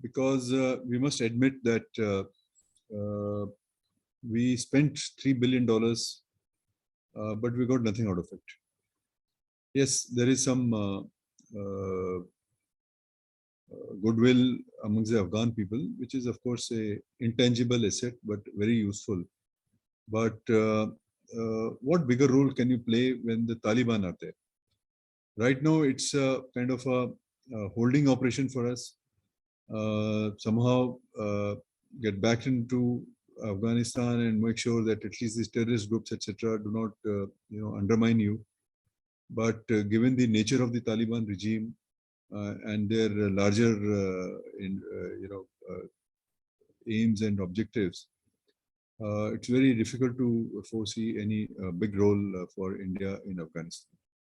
because we must admit that we spent $3 billion, but we got nothing out of it. Yes, there is some goodwill amongst the Afghan people, which is of course a intangible asset, but very useful. But what bigger role can you play when the Taliban are there? Right now, it's a kind of a holding operation for us. Somehow get back into Afghanistan and make sure that at least these terrorist groups, etc., do not undermine you. But given the nature of the Taliban regime, and their larger aims and objectives, it's very difficult to foresee any big role for India in Afghanistan.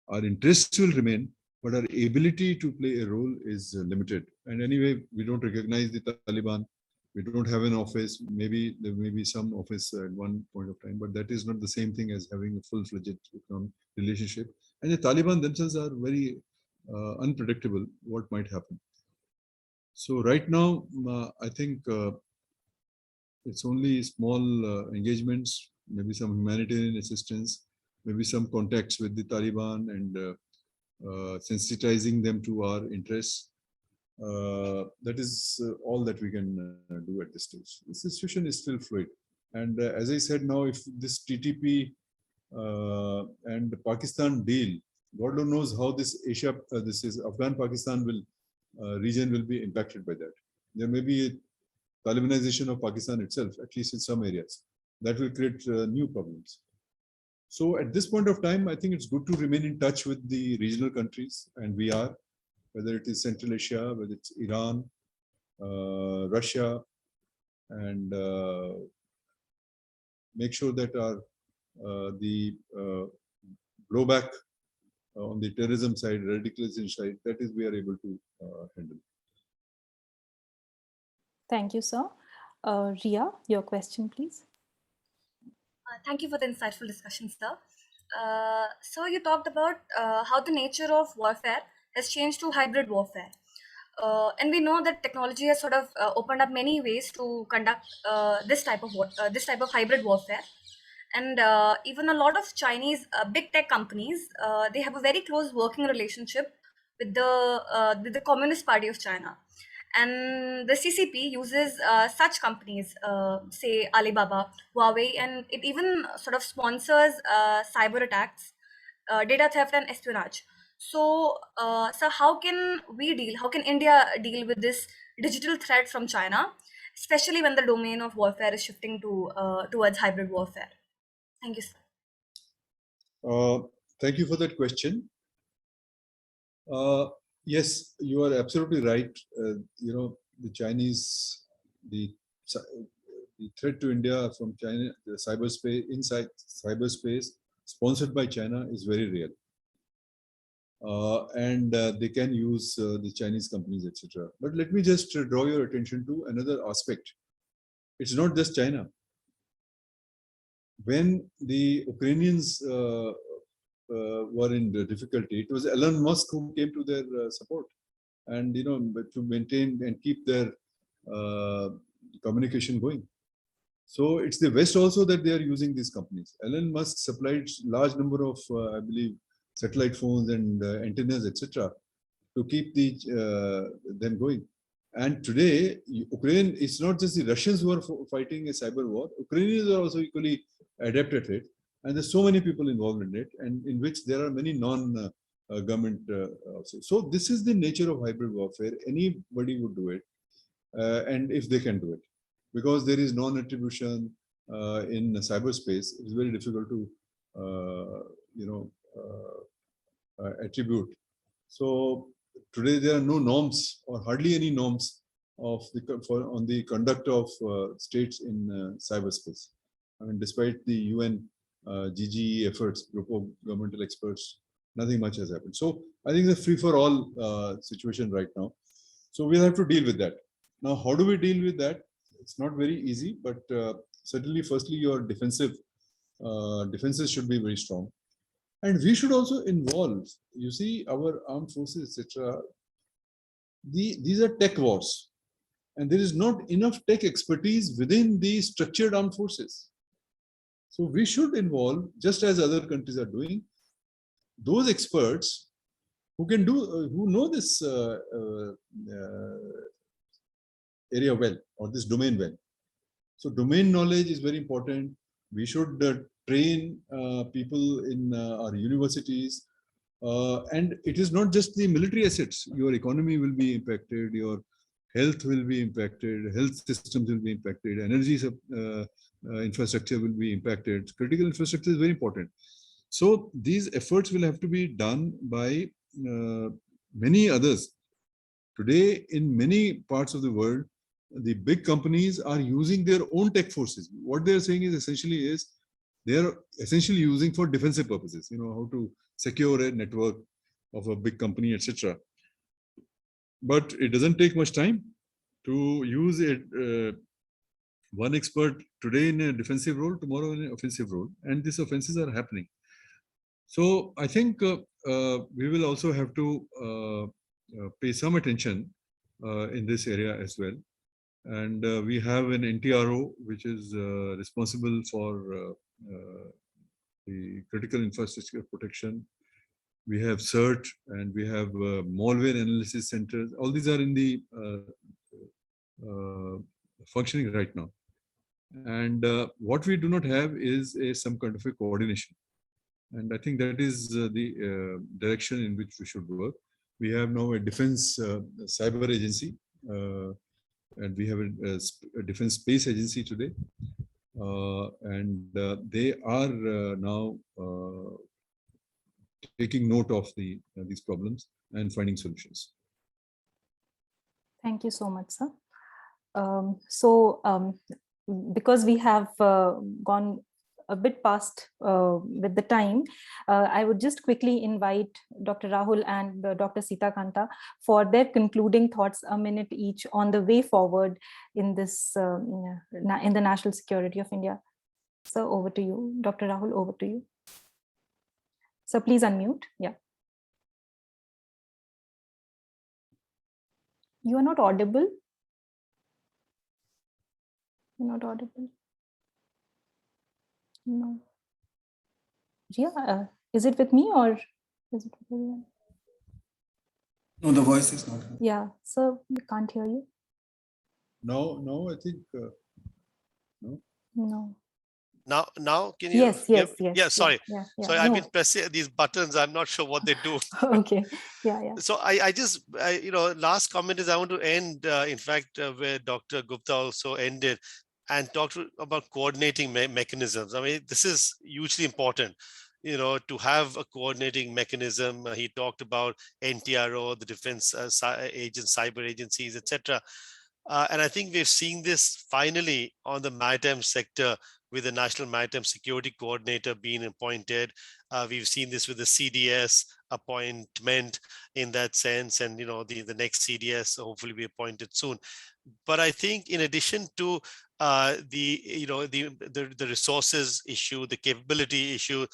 Our interests will remain, but our ability to play a role is limited. And anyway, we don't recognize the Taliban. We don't have an office. Maybe there may be some office at one point of time, but that is not the same thing as having a full-fledged economic relationship. And the Taliban themselves are very unpredictable what might happen. So right now, I think it's only small engagements, maybe some humanitarian assistance, maybe some contacts with the Taliban and sensitizing them to our interests. That is all that we can do at this stage. The situation is still fluid. And as I said, now if this TTP and the Pakistan deal, God knows how this this is Afghan-Pakistan region will be impacted by that. There may be a Talibanization of Pakistan itself, at least in some areas. That will create new problems. So at this point of time, I think it's good to remain in touch with the regional countries, and we are, whether it is Central Asia, whether it's Iran, Russia, and make sure that our the blowback on the terrorism side, radicalization side, that is we are able to handle. Thank you, sir. Ria, your question, please. Thank you for the insightful discussion, sir. So you talked about how the nature of warfare has changed to hybrid warfare. And we know that technology has sort of opened up many ways to conduct this type of hybrid warfare. And even a lot of Chinese big tech companies, they have a very close working relationship with the Communist Party of China. And the CCP uses such companies, say Alibaba, Huawei, and it even sort of sponsors cyber attacks, data theft, and espionage. So, how can India deal with this digital threat from China, especially when the domain of warfare is shifting towards hybrid warfare? Thank you, sir. Thank you for that question. Yes, you are absolutely right. The Chinese, the threat to India from China, the cyberspace, inside cyberspace, sponsored by China, is very real. And they can use the Chinese companies, etc. But let me just draw your attention to another aspect. It's not just China. When the Ukrainians were in difficulty, it was Elon Musk who came to their support, and to maintain and keep their communication going. So it's the West also that they are using these companies. Elon Musk supplied large number of, I believe, satellite phones and antennas, etc., to keep them going. And today, Ukraine, it's not just the Russians who are fighting a cyber war. Ukrainians are also equally adept at it. And there's so many people involved in it, and in which there are many non-government also. So this is the nature of hybrid warfare. Anybody would do it, and if they can do it, because there is non-attribution in cyberspace, it's very difficult to attribute. So today there are no norms, or hardly any norms, on the conduct of states in cyberspace. I mean, despite the UN GGE efforts, group of governmental experts, nothing much has happened. So I think it's a free-for-all situation right now. So we'll have to deal with that. Now, how do we deal with that? It's not very easy, but certainly, firstly, your defenses should be very strong. And we should also involve, you see, our armed forces, etc. These are tech wars. And there is not enough tech expertise within the structured armed forces. So we should involve, just as other countries are doing, those experts who can who know this area well, or this domain well. So domain knowledge is very important. We should train people in our universities. And it is not just the military assets. Your economy will be impacted, your health will be impacted, health systems will be impacted, energy infrastructure will be impacted. Critical infrastructure is very important. So these efforts will have to be done by many others, Today, in many parts of the world, the big companies are using their own tech forces. What they're saying is they're essentially using for defensive purposes, how to secure a network of a big company, etc. But it doesn't take much time to use it. One expert today in a defensive role, tomorrow in an offensive role, and these offenses are happening. So I think we will also have to pay some attention in this area as well. And we have an NTRO, which is responsible for the critical infrastructure protection. We have CERT, and we have malware analysis centers. All these are in the functioning right now. And what we do not have is some kind of a coordination. And I think that is the direction in which we should work. We have now a defense cyber agency, and we have a defense space agency today. And they are now taking note of these problems and finding solutions. Thank you so much, sir. Because we have gone a bit past with the time, I would just quickly invite Dr. Rahul and Dr. Sitakanta for their concluding thoughts, a minute each, on the way forward in this in the national security of India. So over to you, Dr. Rahul, over to you. So please unmute. Yeah. You are not audible. You're not audible. No. Yeah. Is it with me or is it with everyone? No, the voice is not. Yeah. So we can't hear you. No, I think no. No. Now, can you? Yes. Yeah, sorry. Yeah, sorry, I've been pressing these buttons. I'm not sure what they do. Okay. Yeah. So I just, last comment is I want to end, in fact, where Dr. Gupta also ended, and talk about coordinating mechanisms. I mean, this is hugely important, to have a coordinating mechanism. He talked about NTRO, the defense agents, cyber agencies, etc. And I think we've seen this finally on the maritime sector, with the National Maritime Security Coordinator being appointed. We've seen this with the CDS appointment in that sense, and the next CDS hopefully be appointed soon. But I think in addition to the resources issue, the capability issue,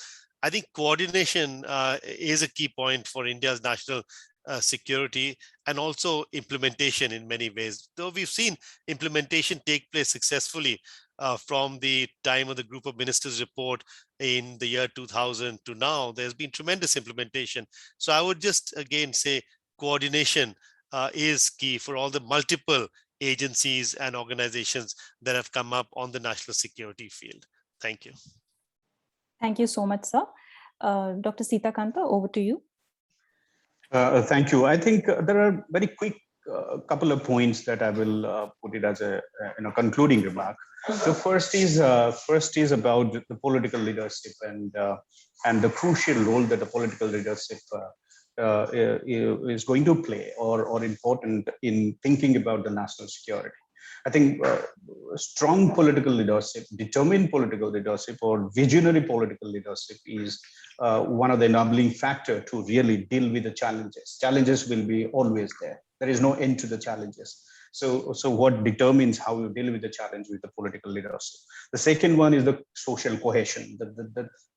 I think coordination is a key point for India's national security, and also implementation in many ways. Though we've seen implementation take place successfully from the time of the Group of Ministers report in the year 2000 to now, there's been tremendous implementation. So I would just again say coordination is key for all the multiple agencies and organizations that have come up on the national security field. Thank you. Thank you so much, sir. Dr. Sitakanta, over to you. Thank you. I think there are very quick couple of points that I will put it as a concluding remark. The first is about the political leadership and the crucial role that the political leadership is going to play or important in thinking about the national security. I think strong political leadership, determined political leadership, or visionary political leadership is one of the enabling factor to really deal with the challenges. Challenges will be always there. There is no end to the challenges. So what determines how you deal with the challenge with the political leadership? The second one is the social cohesion.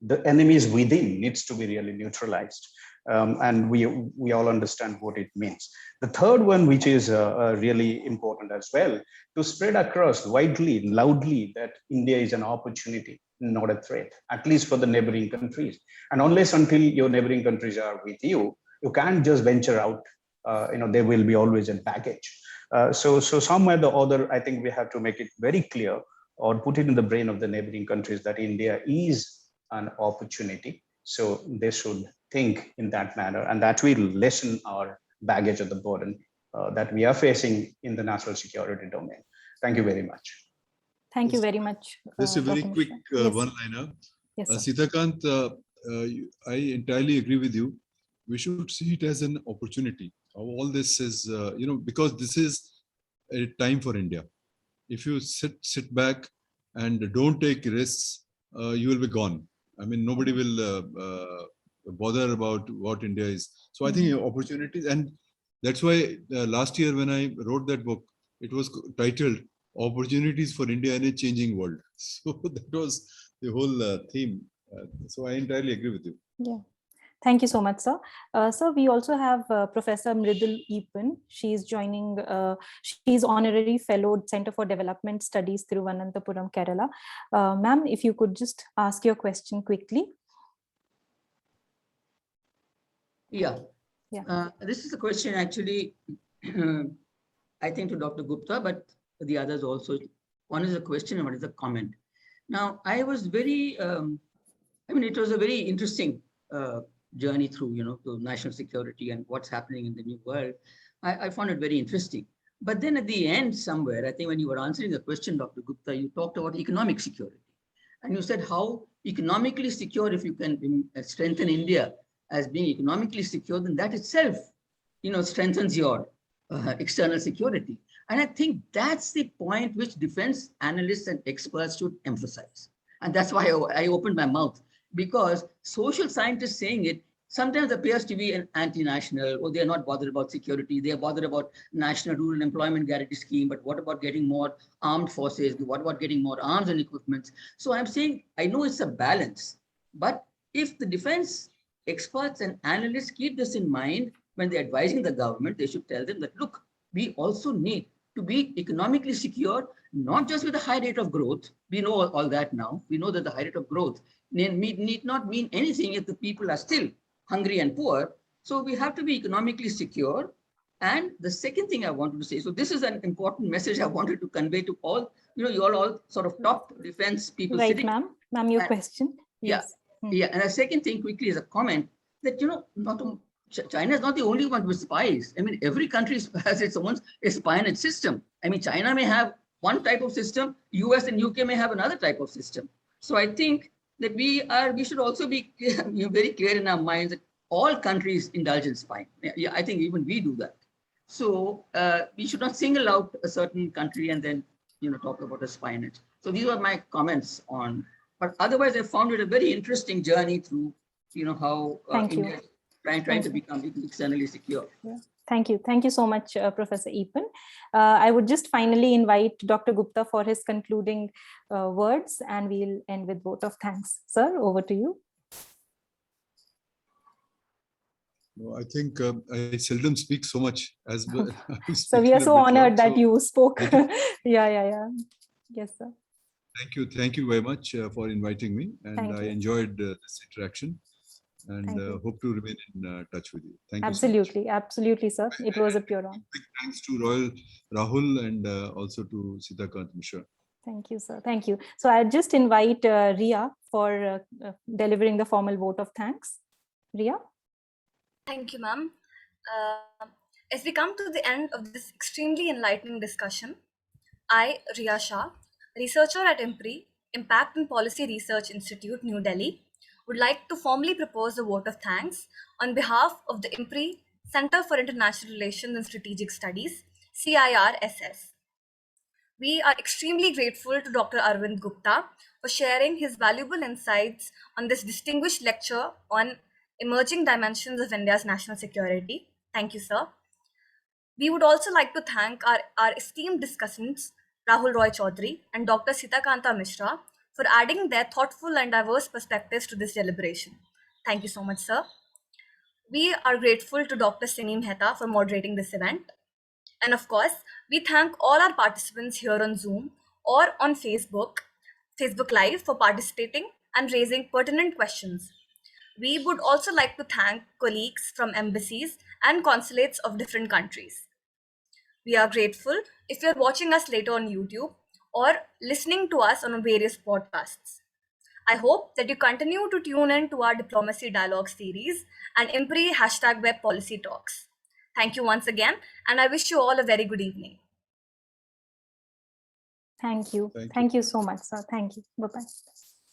The enemies within needs to be really neutralized. And we all understand what it means. The third one, which is really important as well, to spread across widely, loudly, that India is an opportunity, not a threat, at least for the neighboring countries. And unless until your neighboring countries are with you, you can't just venture out. There will be always a baggage. So somewhere the other, I think we have to make it very clear or put it in the brain of the neighboring countries that India is an opportunity. So they should think in that manner, and that will lessen our baggage of the burden that we are facing in the national security domain. Thank you very much. Thank you very much. Just a very quick yes. one-liner. Yes, Sitakant, I entirely agree with you. We should see it as an opportunity all this is, because this is a time for India. If you sit back and don't take risks, you will be gone. I mean, nobody will bother about what India is. So I think opportunities, and that's why last year when I wrote that book, it was titled "Opportunities for India in a Changing World." So that was the whole theme. So I entirely agree with you. Yeah. Thank you so much, sir. Sir, we also have Professor Mridul Eapen. She's joining, she's Honorary Fellow, Center for Development Studies, Thiruvananthapuram, Kerala. Ma'am, if you could just ask your question quickly. Yeah. Yeah. This is a question actually, I think to Dr. Gupta, but the others also. One is a question and one is a comment. Now, I was very, it was a very interesting journey through, to national security and what's happening in the new world. I found it very interesting. But then at the end somewhere, I think when you were answering the question, Dr. Gupta, you talked about economic security. And you said how economically secure, if you can strengthen India as being economically secure, then that itself, strengthens your external security. And I think that's the point which defense analysts and experts should emphasize. And that's why I opened my mouth, because social scientists saying it sometimes appears to be an anti-national, or they're not bothered about security. They're bothered about national rural employment guarantee scheme, but what about getting more armed forces? What about getting more arms and equipment? So I'm saying, I know it's a balance, but if the defense experts and analysts keep this in mind when they're advising the government, they should tell them that, look, we also need to be economically secure, not just with a high rate of growth. We know all that now. We know that the high rate of growth need not mean anything if the people are still hungry and poor. So we have to be economically secure. And the second thing I wanted to say, so this is an important message I wanted to convey to all, you all sort of top defense people. Right, ma'am. Ma'am, your question. Yes. Yeah. And the second thing quickly is a comment that, China is not the only one with spies. I mean, every country has its own spionage system. I mean, China may have one type of system, US and UK may have another type of system. So I think that we should also be very clear in our minds that all countries indulge in spying. Yeah, I think even we do that. So we should not single out a certain country and then talk about a spionage. So these are my comments on. But otherwise, I found it a very interesting journey through how India is trying to become externally secure. Yeah. Thank you. Thank you so much, Professor Eapen. I would just finally invite Dr. Gupta for his concluding words, and we'll end with vote of thanks. Sir, over to you. I think I seldom speak so much as well. So we are so honored that you spoke. Yeah. Yes, sir. Thank you very much for inviting me, and I enjoyed this interaction, and hope to remain in touch with you. Thank you. Absolutely, absolutely, sir. It was a pure honor. Big thanks to Rahul and also to Sitakanta Mishra. Thank you, sir. Thank you. So I just invite Ria for delivering the formal vote of thanks. Ria? Thank you, ma'am. As we come to the end of this extremely enlightening discussion, I, Ria Shah, researcher at IMPRI, Impact and Policy Research Institute, New Delhi, would like to formally propose a vote of thanks on behalf of the IMPRI Center for International Relations and Strategic Studies, CIRSS. We are extremely grateful to Dr. Arvind Gupta for sharing his valuable insights on this distinguished lecture on emerging dimensions of India's national security. Thank you, sir. We would also like to thank our esteemed discussants, Rahul Roy-Chaudhury and Dr. Sitakanta Mishra, for adding their thoughtful and diverse perspectives to this deliberation. Thank you so much, sir. We are grateful to Dr. Simi Mehta for moderating this event. And of course, we thank all our participants here on Zoom or on Facebook Live for participating and raising pertinent questions. We would also like to thank colleagues from embassies and consulates of different countries. We are grateful if you're watching us later on YouTube or listening to us on various podcasts. I hope that you continue to tune in to our Diplomacy Dialogue series and IMPRI #Web Policy Talks. Thank you once again, and I wish you all a very good evening. Thank you. Thank you so much, sir. Thank you. Bye-bye.